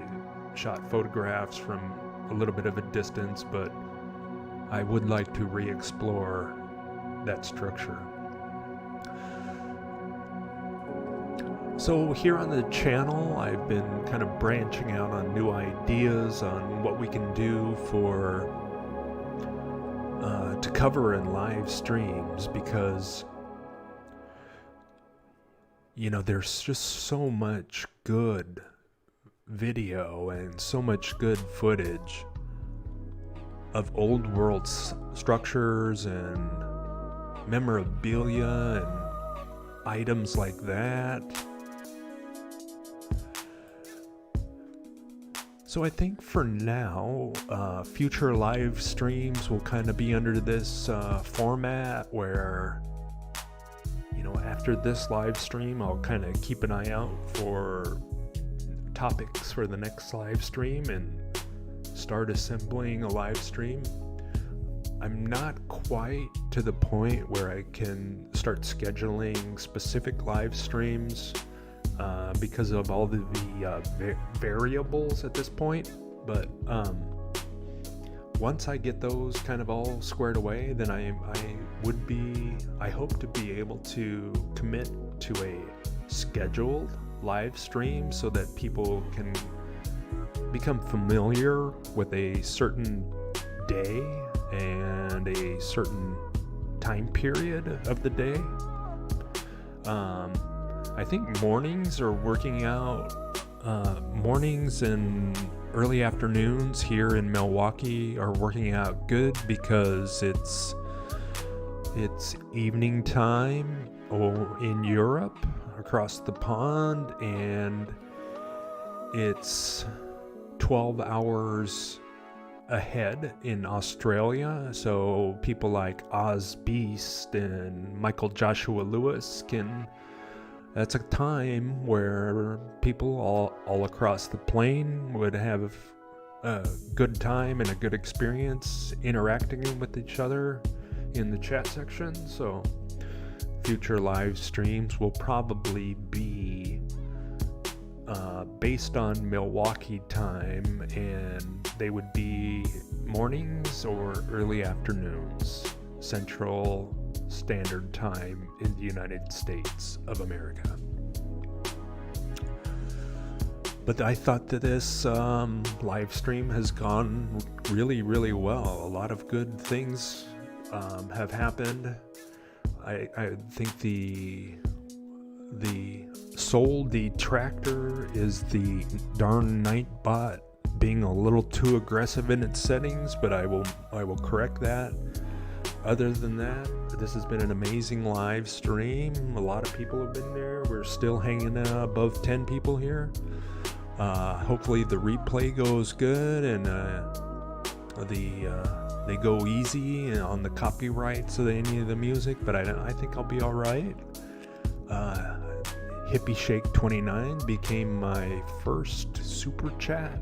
shot photographs from a little bit of a distance, but I would like to re-explore that structure. So here on the channel, I've been kind of branching out on new ideas on what we can do to cover in live streams, because you know, there's just so much good video and so much good footage of old world structures and memorabilia and items like that. So I think for now, future live streams will kind of be under this format where, you know, after this live stream, I'll kind of keep an eye out for topics for the next live stream and start assembling a live stream. I'm not quite to the point where I can start scheduling specific live streams because of all the variables at this point, but once I get those kind of all squared away, then I hope to be able to commit to a scheduled live stream so that people can become familiar with a certain day and a certain time period of the day. I think mornings are working out. Mornings and early afternoons here in Milwaukee are working out good because it's It's evening time in Europe, across the pond, and it's 12 hours ahead in Australia. So people like Oz Beast and Michael Joshua Lewis that's a time where people all across the plane would have a good time and a good experience interacting with each other in the chat section. So future live streams will probably be based on Milwaukee time, and they would be mornings or early afternoons, Central Standard Time in the United States of America. But I thought that this live stream has gone really, really well. A lot of good things have happened. I think the sole detractor is the darn Nightbot being a little too aggressive in its settings, but I will correct that. Other than that, this has been an amazing live stream. A lot of people have been there. We're still hanging above 10 people here. Hopefully the replay goes good, and they go easy on the copyrights of any of the music, but I think I'll be all right. Hippie Shake 29 became my first super chat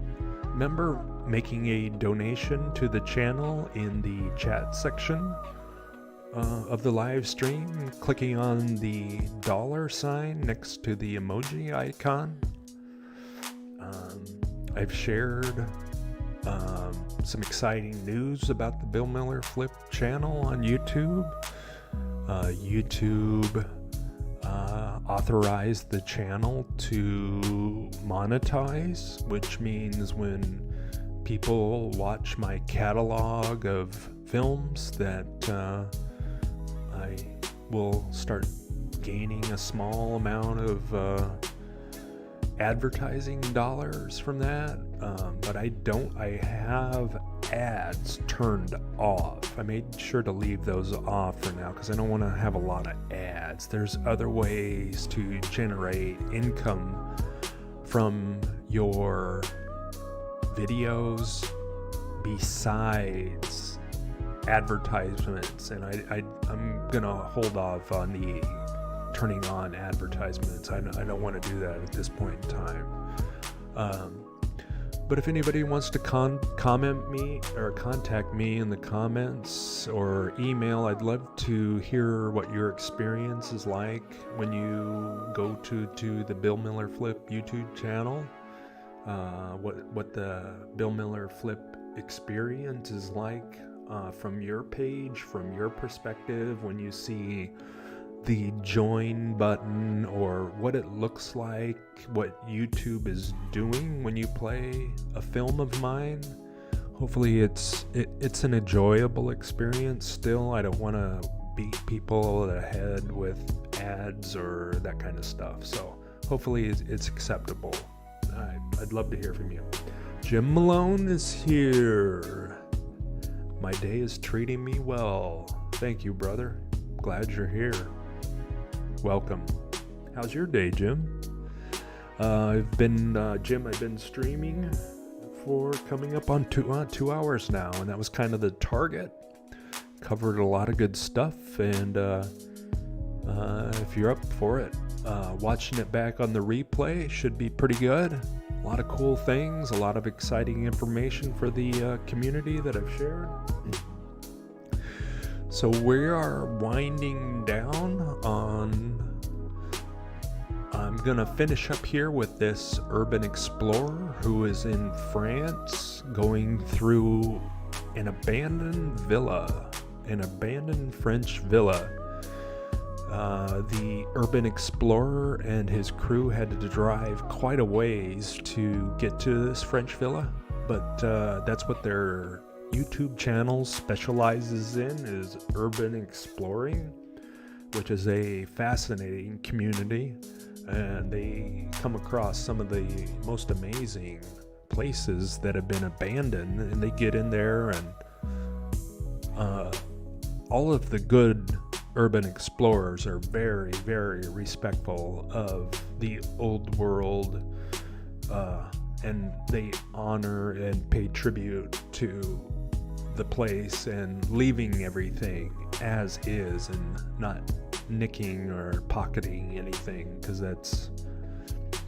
member, making a donation to the channel in the chat section of the live stream, clicking on the $sign next to the emoji icon. I've shared some exciting news about the Bill Miller Flip channel on YouTube. YouTube authorized the channel to monetize, which means when people watch my catalog of films that I will start gaining a small amount of advertising dollars from that. But I have ads turned off. I made sure to leave those off for now because I don't want to have a lot of ads. There's other ways to generate income from your videos besides advertisements, and I'm gonna hold off on the turning on advertisements. I don't want to do that at this point in time. But if anybody wants to comment me or contact me in the comments or email, I'd love to hear what your experience is like when you go to the Bill Miller Flip YouTube channel. What the Bill Miller Flip experience is like from your page, from your perspective, when you see the join button, or what it looks like, what YouTube is doing when you play a film of mine. Hopefully it's an enjoyable experience still. I don't want to beat people in the head with ads or that kind of stuff. So hopefully it's acceptable. I'd love to hear from you. Jim Malone is here. My day is treating me well. Thank you, brother. Glad you're here. Welcome. How's your day, Jim? I've been streaming for coming up on 2 hours now, and that was kind of the target. Covered a lot of good stuff, and if you're up for it, watching it back on the replay should be pretty good. A lot of cool things, a lot of exciting information for the community that I've shared. So we are winding down on, I'm gonna finish up here with this urban explorer who is in France going through an abandoned villa, an abandoned French villa. The urban explorer and his crew had to drive quite a ways to get to this French villa, but that's what their YouTube channel specializes in, is urban exploring, which is a fascinating community, and they come across some of the most amazing places that have been abandoned, and they get in there, and all of the good urban explorers are very, very respectful of the old world, and they honor and pay tribute to the place and leaving everything as is and not nicking or pocketing anything, because that's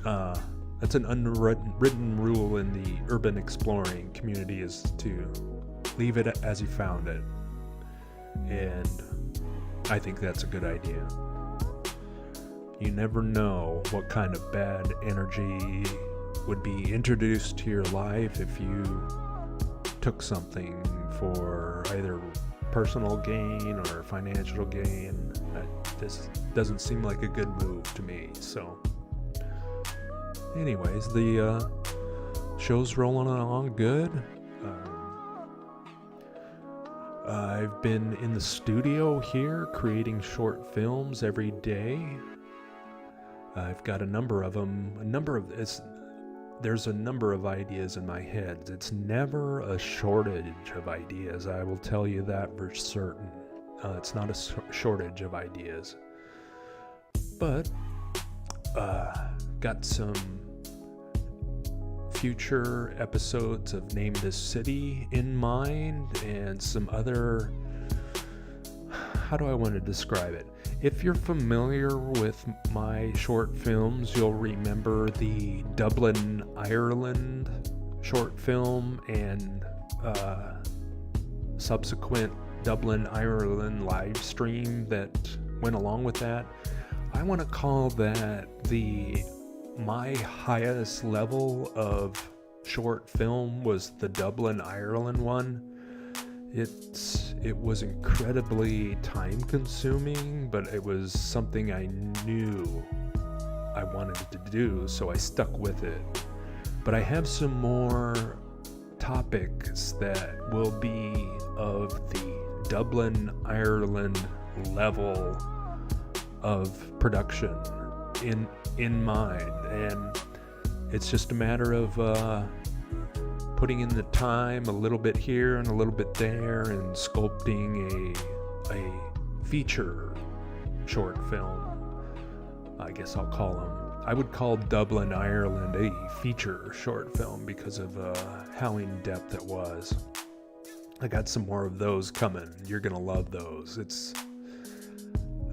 an unwritten rule in the urban exploring community, is to leave it as you found it. And I think that's a good idea. You never know what kind of bad energy would be introduced to your life if you took something for either personal gain or financial gain. This doesn't seem like a good move to me. So anyways, the show's rolling along good. I've been in the studio here creating short films every day. I've got a number of them. There's a number of ideas in my head. It's never a shortage of ideas. I will tell you that for certain. It's not a shortage of ideas. But got some future episodes of Name This City in mind, and some other, how do I want to describe it? If you're familiar with my short films, you'll remember the Dublin, Ireland short film and subsequent Dublin, Ireland live stream that went along with that. I want to call that my highest level of short film was the Dublin, Ireland one. It was incredibly time consuming, but it was something I knew I wanted to do, so I stuck with it. But I have some more topics that will be of the Dublin, Ireland level of production in mind, and it's just a matter of putting in the time, a little bit here and a little bit there, and sculpting a feature short film. I guess I'll call them. I would call Dublin, Ireland a feature short film because of how in depth it was. I got some more of those coming. You're gonna love those.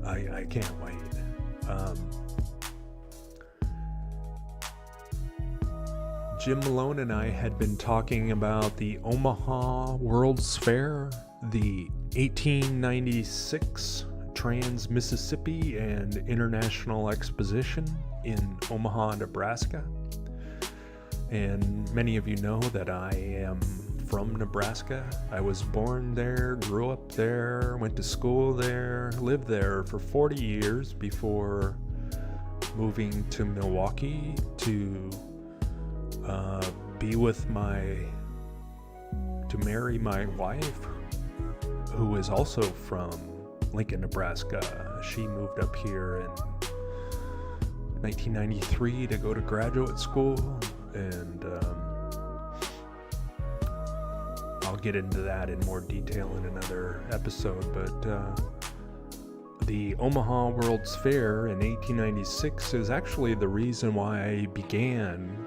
I can't wait. Jim Malone and I had been talking about the Omaha World's Fair, the 1896 Trans-Mississippi and International Exposition in Omaha, Nebraska. And many of you know that I am from Nebraska. I was born there, grew up there, went to school there, lived there for 40 years before moving to Milwaukee to marry my wife, who is also from Lincoln, Nebraska. She moved up here in 1993 to go to graduate school, and I'll get into that in more detail in another episode. But the Omaha World's Fair in 1896 is actually the reason why I began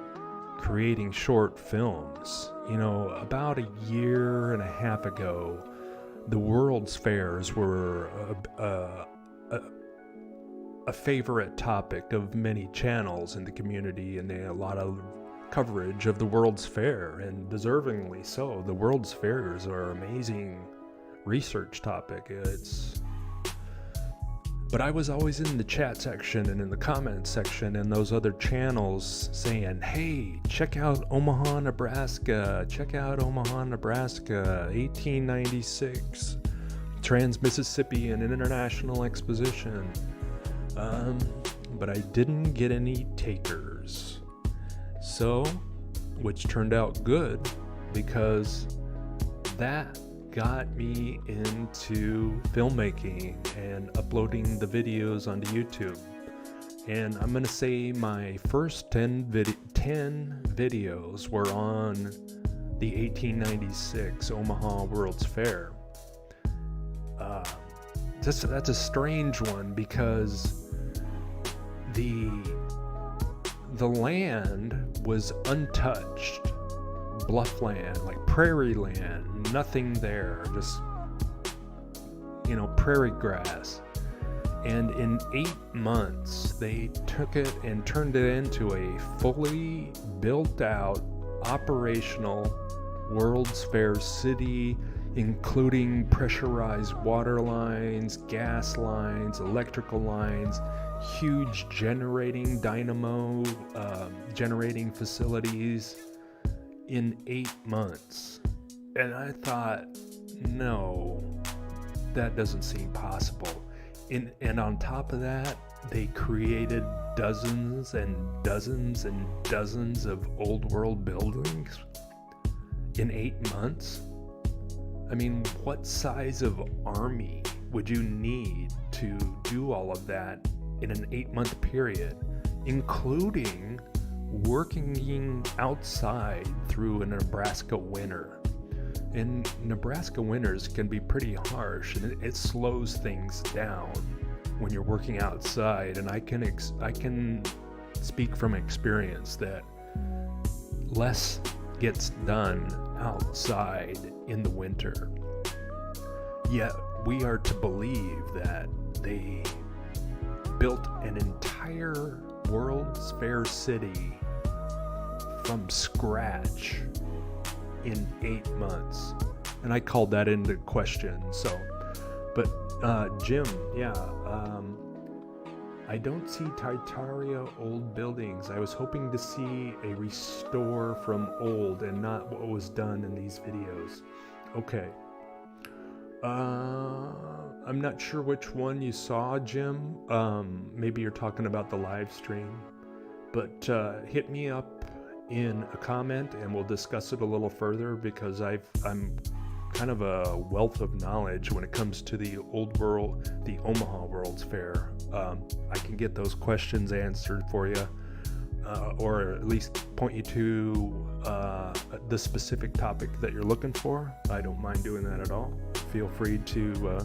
creating short films. You know, about a year and a half ago, the World's Fairs were a favorite topic of many channels in the community, and they had a lot of coverage of the World's Fair, and deservingly so. The World's Fairs are an amazing research topic. But I was always in the chat section and in the comments section and those other channels saying, hey, check out Omaha, Nebraska. Check out Omaha, Nebraska, 1896, Trans-Mississippi and International Exposition. But I didn't get any takers. So, which turned out good, because that got me into filmmaking and uploading the videos onto YouTube. And I'm gonna say my first 10 videos were on the 1896 Omaha World's Fair. that's a strange one, because the land was untouched, bluff land, like prairie land, nothing there, just, you know, prairie grass. And in 8 months, they took it and turned it into a fully built out, operational World's Fair city, including pressurized water lines, gas lines, electrical lines, huge generating dynamo generating facilities in 8 months. And I thought, no, that doesn't seem possible. And on top of that, they created dozens and dozens and dozens of old world buildings in 8 months. I mean, what size of army would you need to do all of that in an 8-month period, including working outside through a Nebraska winter? And Nebraska winters can be pretty harsh, and it slows things down when you're working outside. And I can speak from experience that less gets done outside in the winter. Yet we are to believe that they built an entire World's Fair city from scratch in 8 months. And I called that into question. So, but Jim, yeah, I don't see Tartaria old buildings. I was hoping to see a restore from old and not what was done in these videos. Okay. I'm not sure which one you saw, Jim. Maybe you're talking about the live stream, but hit me up in a comment and we'll discuss it a little further, because I'm kind of a wealth of knowledge when it comes to the Omaha World's Fair. I can get those questions answered for you, or at least point you to the specific topic that you're looking for. I don't mind doing that at all. Feel free to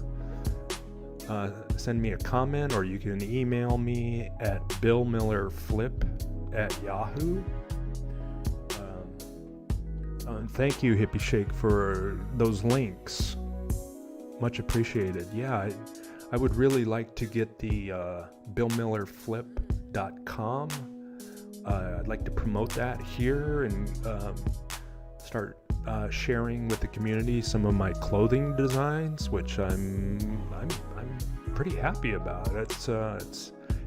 send me a comment, or you can email me at billmillerflip@yahoo. Thank you, Hippie Shake, for those links. Much appreciated. Yeah, I would really like to get the billmillerflip.com. I'd like to promote that here and start sharing with the community some of my clothing designs, which I'm pretty happy about.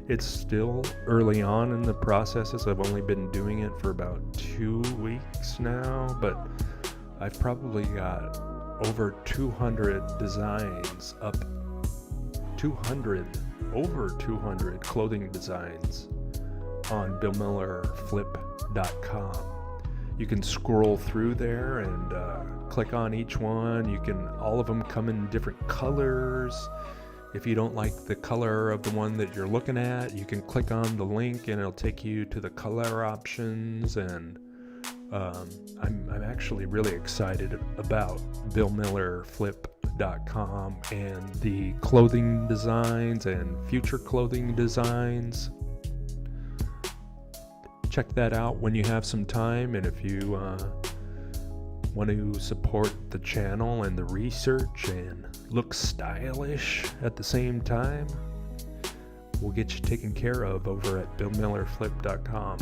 It's still early on in the processes. I've only been doing it for about 2 weeks now, but I've probably got over 200 designs up, over 200 clothing designs on billmillerflip.com. You can scroll through there and click on each one. All of them come in different colors. If you don't like the color of the one that you're looking at, you can click on the link and it'll take you to the color options. And I'm actually really excited about billmillerflip.com and the clothing designs and future clothing designs. Check that out when you have some time, and if you want to support the channel and the research and look stylish at the same time, we'll get you taken care of over at billmillerflip.com.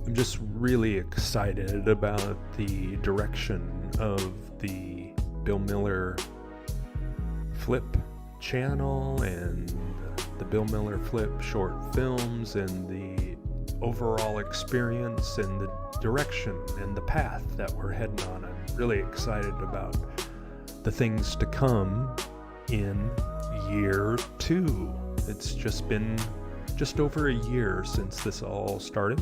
I'm just really excited about the direction of the Bill Miller Flip channel and the Bill Miller Flip short films and the overall experience and the direction and the path that we're heading on. I'm really excited about the things to come in year 2. It's just been just over a year since this all started,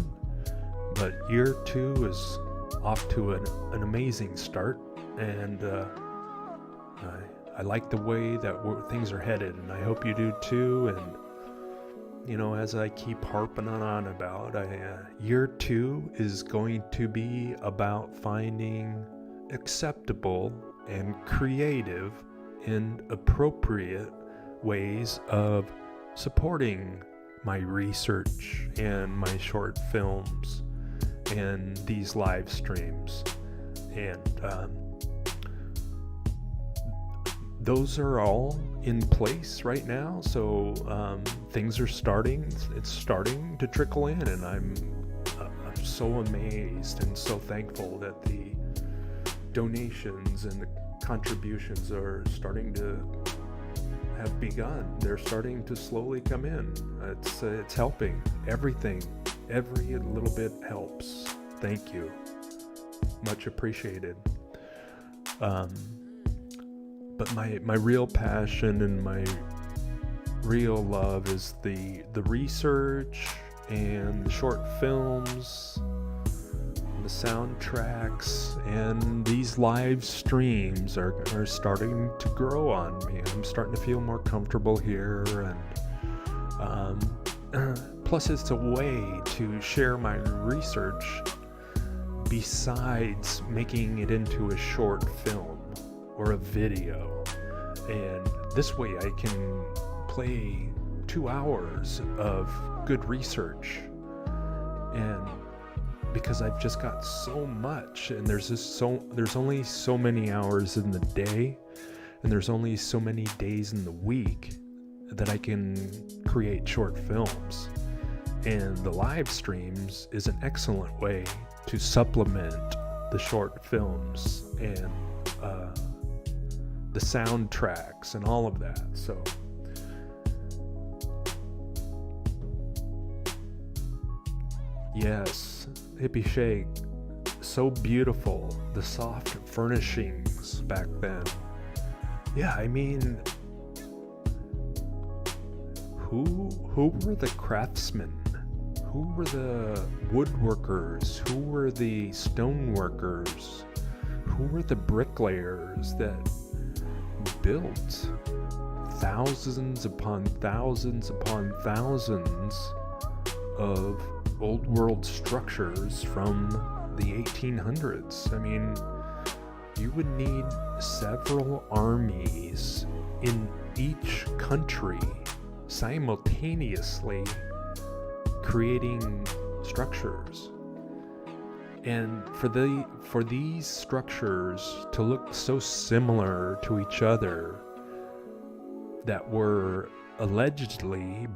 but year 2 is off to an amazing start, and I like the way that things are headed, and I hope you do too. And you know, as I keep harping on about, year 2 is going to be about finding acceptable and creative and appropriate ways of supporting my research and my short films and these live streams. And those are all in place right now. So things are starting. It's starting to trickle in, and I'm so amazed and so thankful that the donations and the contributions are starting to have begun. They're starting to slowly come in. It's helping. Every little bit helps. Thank you. Much appreciated. But my real passion and my real love is the research and the short films, the soundtracks, and these live streams are starting to grow on me. I'm starting to feel more comfortable here, and plus it's a way to share my research besides making it into a short film or a video. And this way I can play 2 hours of good research, and because I've just got so much, and there's only so many hours in the day, and there's only so many days in the week that I can create short films. And the live streams is an excellent way to supplement the short films and the soundtracks and all of that. So yes, Hippie Shake, so beautiful. The soft furnishings back then. Yeah, I mean, who were the craftsmen? Who were the woodworkers? Who were the stoneworkers? Who were the bricklayers that built thousands upon thousands upon thousands of old world structures from the 1800s? I mean, you would need several armies in each country simultaneously creating structures. And for these structures to look so similar to each other, that were allegedly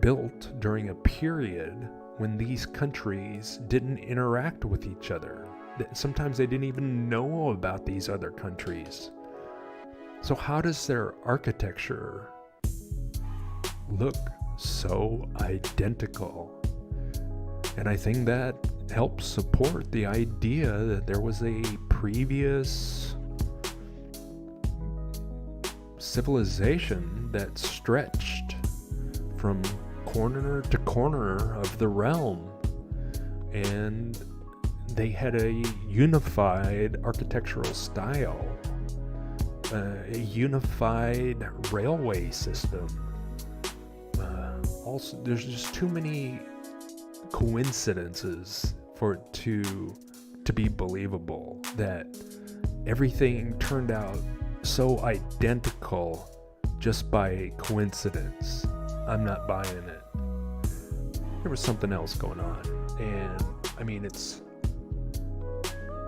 built during a period when these countries didn't interact with each other. Sometimes they didn't even know about these other countries. So how does their architecture look so identical? And I think that helps support the idea that there was a previous civilization that stretched from corner to corner of the realm, and they had a unified architectural style, a unified railway system. Also, there's just too many coincidences for it to be believable that everything turned out so identical just by coincidence. I'm not buying it. There was something else going on, and I mean, it's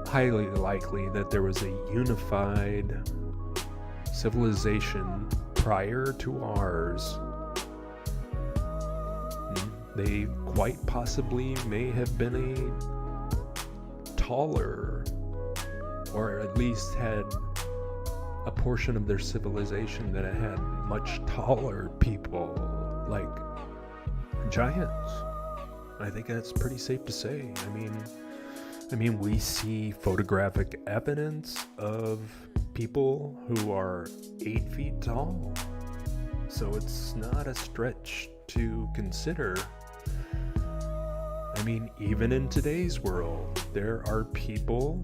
highly likely that there was a unified civilization prior to ours. They quite possibly may have been a taller, or at least had a portion of their civilization that had much taller people, like giants. I think that's pretty safe to say. I mean, we see photographic evidence of people who are 8 feet tall, so it's not a stretch to consider. I mean, even in today's world, there are people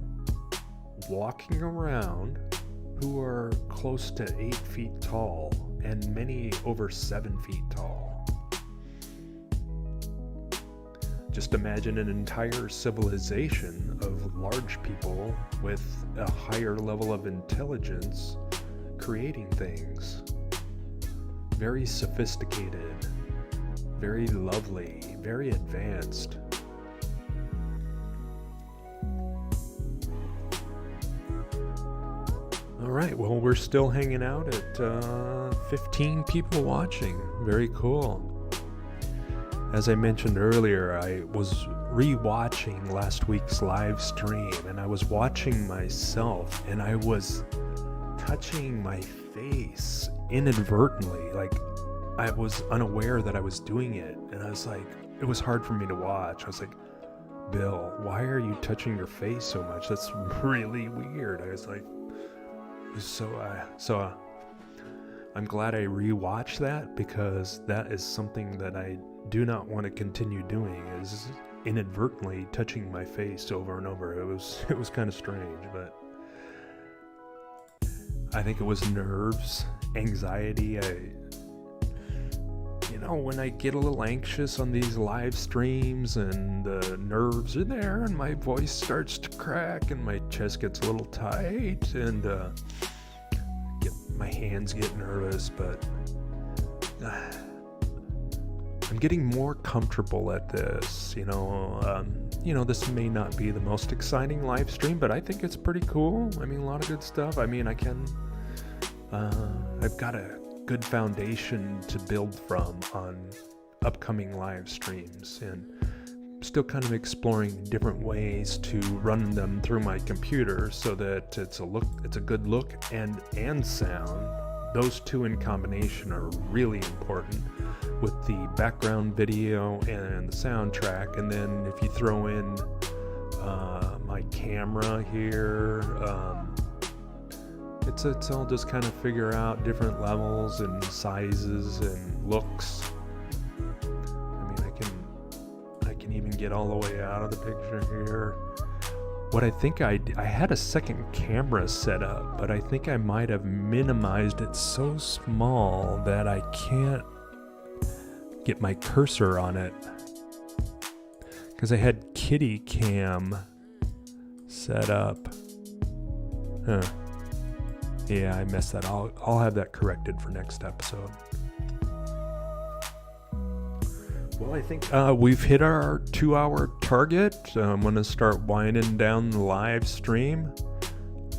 walking around who are close to 8 feet tall, and many over 7 feet tall. Just imagine an entire civilization of large people with a higher level of intelligence creating things. Very sophisticated, very lovely, very advanced. Alright, well, we're still hanging out at 15 people watching. Very cool. As I mentioned earlier, I was re-watching last week's live stream, and I was watching myself, and I was touching my face inadvertently. Like, I was unaware that I was doing it, and I was like, it was hard for me to watch. I was like, Bill, why are you touching your face so much? That's really weird. I was like, so I'm glad I rewatched that, because that is something that I do not want to continue doing, is inadvertently touching my face over and over. It was kind of strange, but I think it was nerves, anxiety. When I get a little anxious on these live streams and the nerves are there and my voice starts to crack and my chest gets a little tight and my hands get nervous, but I'm getting more comfortable at this. This may not be the most exciting live stream, but I think it's pretty cool. I mean, a lot of good stuff. I mean, I've got a good foundation to build from on upcoming live streams, and still kind of exploring different ways to run them through my computer so that it's a good look and sound. Those two in combination are really important, with the background video and the soundtrack. And then if you throw in my camera here, it's all just kind of figure out different levels and sizes and looks. I mean, I can even get all the way out of the picture here. What I think I had a second camera set up, but I think I might have minimized it so small that I can't get my cursor on it, because I had kitty cam set up. Yeah, I messed that. I'll have that corrected for next episode. Well, I think we've hit our 2-hour target. I'm going to start winding down the live stream.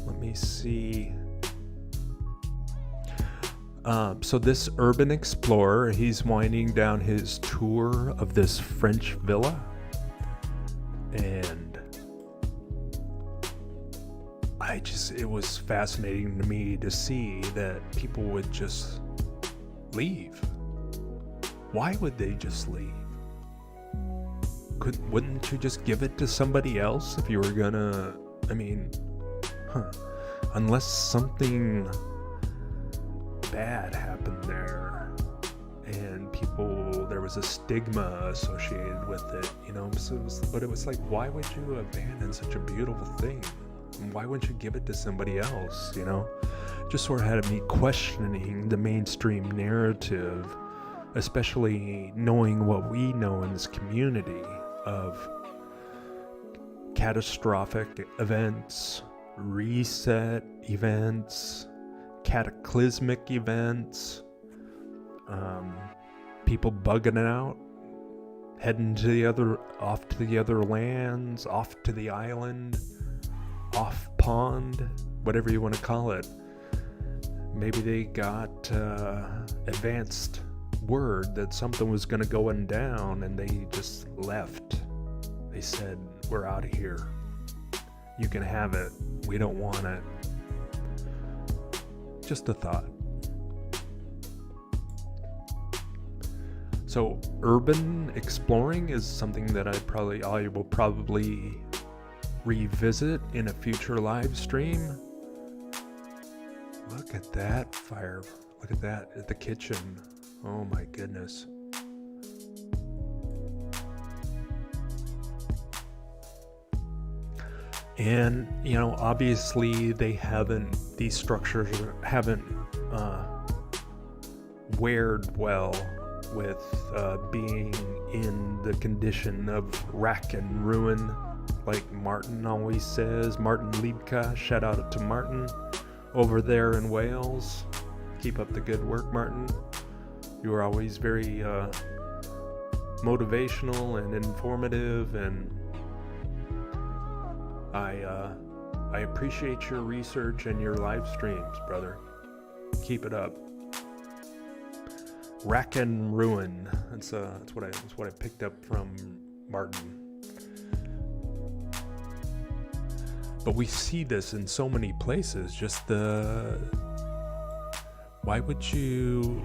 Let me see. So this urban explorer, he's winding down his tour of this French villa. And it was fascinating to me to see that people would just leave. Why would they just leave? Wouldn't you just give it to somebody else if you were gonna, unless something bad happened there and there was a stigma associated with it, but it was like, why would you abandon such a beautiful thing? Why wouldn't you give it to somebody else? Just sort of had me questioning the mainstream narrative, especially knowing what we know in this community of catastrophic events, reset events, cataclysmic events, people bugging out, heading off to the other lands, off to the island, off pond, whatever you want to call it. Maybe they got advanced word that something was going to go down and they just left. They said, we're out of here. You can have it. We don't want it. Just a thought. So urban exploring is something that I will probably revisit in a future live stream. Look at that fire. Look at that at the kitchen. Oh my goodness. And, obviously these structures haven't wared well with being in the condition of rack and ruin, like Martin always says. Martin Liebka, shout out to Martin over there in Wales. Keep up the good work, Martin. You are always very motivational and informative, and I appreciate your research and your live streams, brother. Keep it up. Rack and ruin. That's what I picked up from Martin. But we see this in so many places. Just why would you?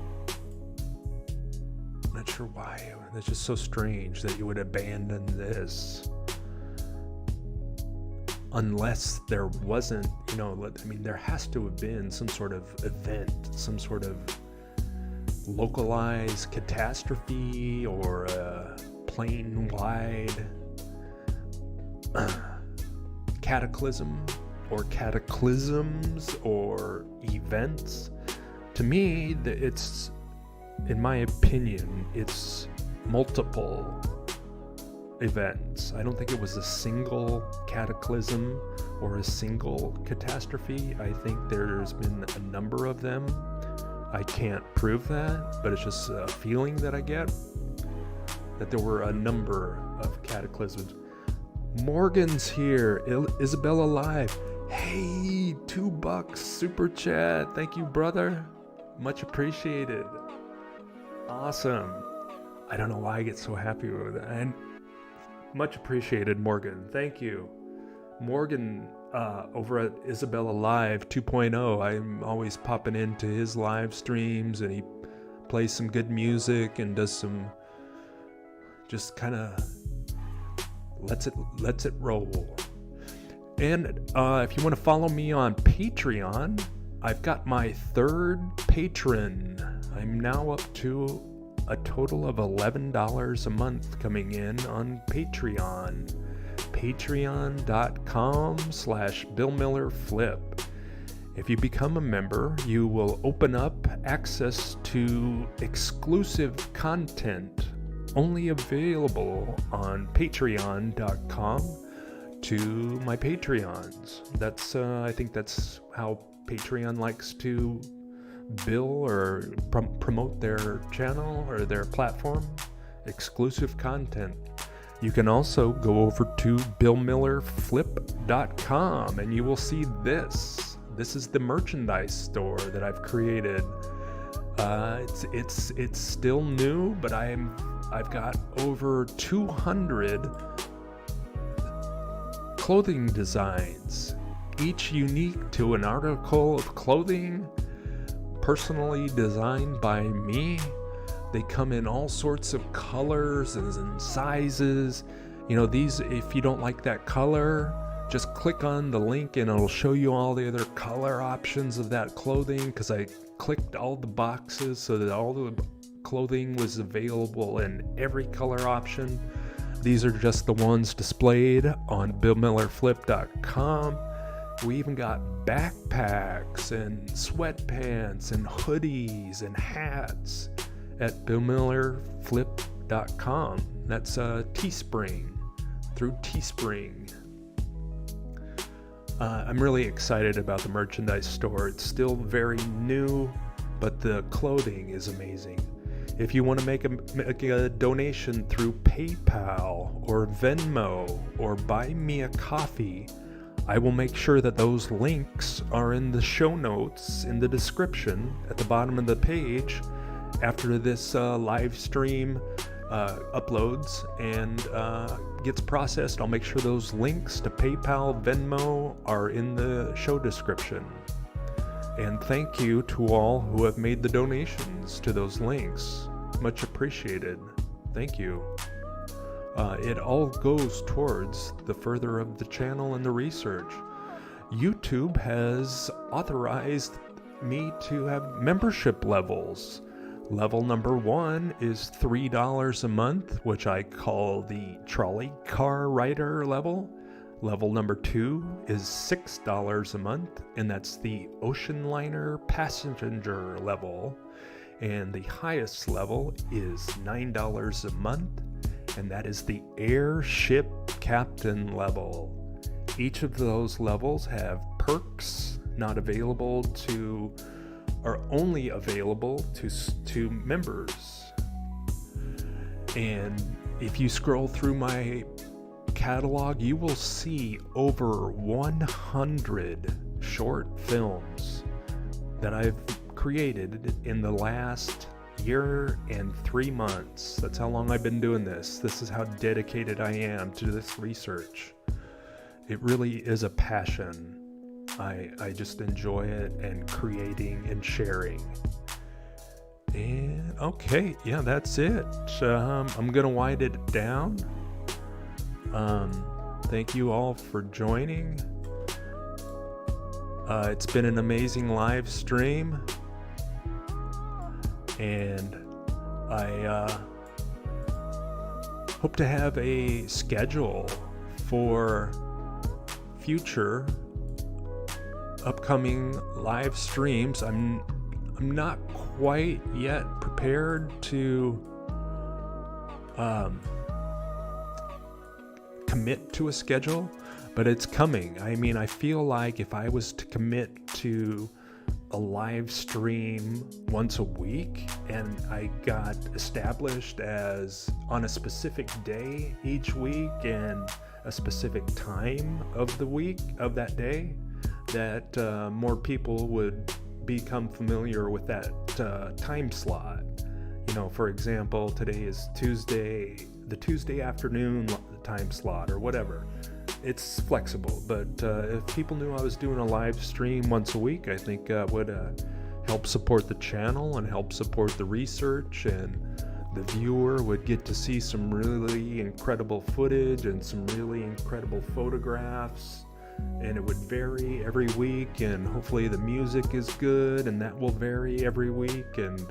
I'm not sure why. It's just so strange that you would abandon this. Unless there wasn't, there has to have been some sort of event, some sort of localized catastrophe or a plane-wide cataclysm or cataclysms or events. To me, it's, in my opinion, it's multiple events. I don't think it was a single cataclysm or a single catastrophe. I think there's been a number of them. I can't prove that, but it's just a feeling that I get that there were a number of cataclysms. Morgan's here. Isabella Live. Hey, $2 super chat. Thank you, brother. Much appreciated. Awesome. I don't know why I get so happy with that. And much appreciated, Morgan. Thank you. Morgan over at Isabella Live 2.0. I'm always popping into his live streams, and he plays some good music and does some, just kind of lets it roll. And if you want to follow me on Patreon, I've got my third patron. I'm now up to a total of $11 a month coming in on Patreon. Patreon.com/billmillerflip. If you become a member, you will open up access to exclusive content only available on patreon.com to my Patreons. That's I think that's how Patreon likes to bill or promote their channel or their platform. Exclusive content. You can also go over to billmillerflip.com and you will see this. This is the merchandise store that I've created. It's still new, but I've got over 200 clothing designs, each unique to an article of clothing personally designed by me. They come in all sorts of colors and sizes. These, if you don't like that color, just click on the link and it'll show you all the other color options of that clothing, because I clicked all the boxes so that all the clothing was available in every color option. These are just the ones displayed on billmillerflip.com. We even got backpacks and sweatpants and hoodies and hats at billmillerflip.com. That's Teespring, through Teespring. I'm really excited about the merchandise store. It's still very new, but the clothing is amazing. If you want to make a donation through PayPal or Venmo or buy me a coffee, I will make sure that those links are in the show notes in the description at the bottom of the page after this live stream uploads and gets processed. I'll make sure those links to PayPal, Venmo are in the show description. And thank you to all who have made the donations to those links. Much appreciated. Thank you. It all goes towards the further of the channel and the research. YouTube has authorized me to have membership levels. Level number 1 is $3 a month, which I call the trolley car rider level. Level number 2 is $6 a month, and that's the ocean liner passenger level. And the highest level is $9 a month, and that is the Airship Captain level. Each of those levels have perks not available to, are only available to members. And if you scroll through my catalog, you will see over 100 short films that I've created in the last year and 3 months. That's how long I've been doing this. This is how dedicated I am to this research. It really is a passion. I just enjoy it, and creating and sharing. And okay, yeah, that's it. I'm gonna wind it down. Thank you all for joining. It's been an amazing live stream, and I hope to have a schedule for future upcoming live streams. I'm not quite yet prepared to commit to a schedule, but it's coming. I mean, I feel like if I was to commit to a live stream once a week and I got established as on a specific day each week and a specific time of the week of that day, that more people would become familiar with that time slot. You know, for example, today is Tuesday, the Tuesday afternoon time slot or whatever. It's flexible, but if people knew I was doing a live stream once a week, I think would help support the channel and help support the research, and the viewer would get to see some really incredible footage and some really incredible photographs, and it would vary every week, and hopefully the music is good, and that will vary every week, and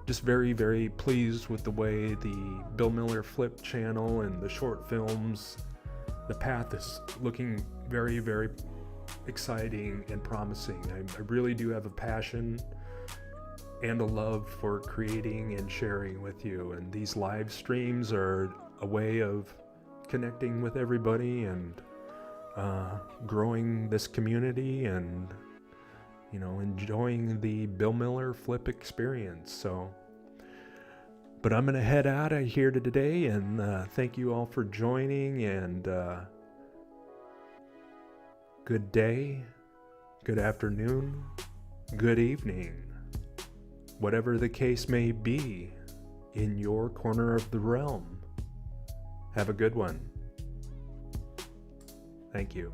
just very, very pleased with the way the Bill Miller Flip channel and the short films, the path is looking very, very exciting and promising. I really do have a passion and a love for creating and sharing with you, and these live streams are a way of connecting with everybody and growing this community and, you know, enjoying the Bill Miller Flip experience. So, but I'm gonna head out of here today, and thank you all for joining, and good day, good afternoon, good evening, whatever the case may be in your corner of the realm. Have a good one. Thank you.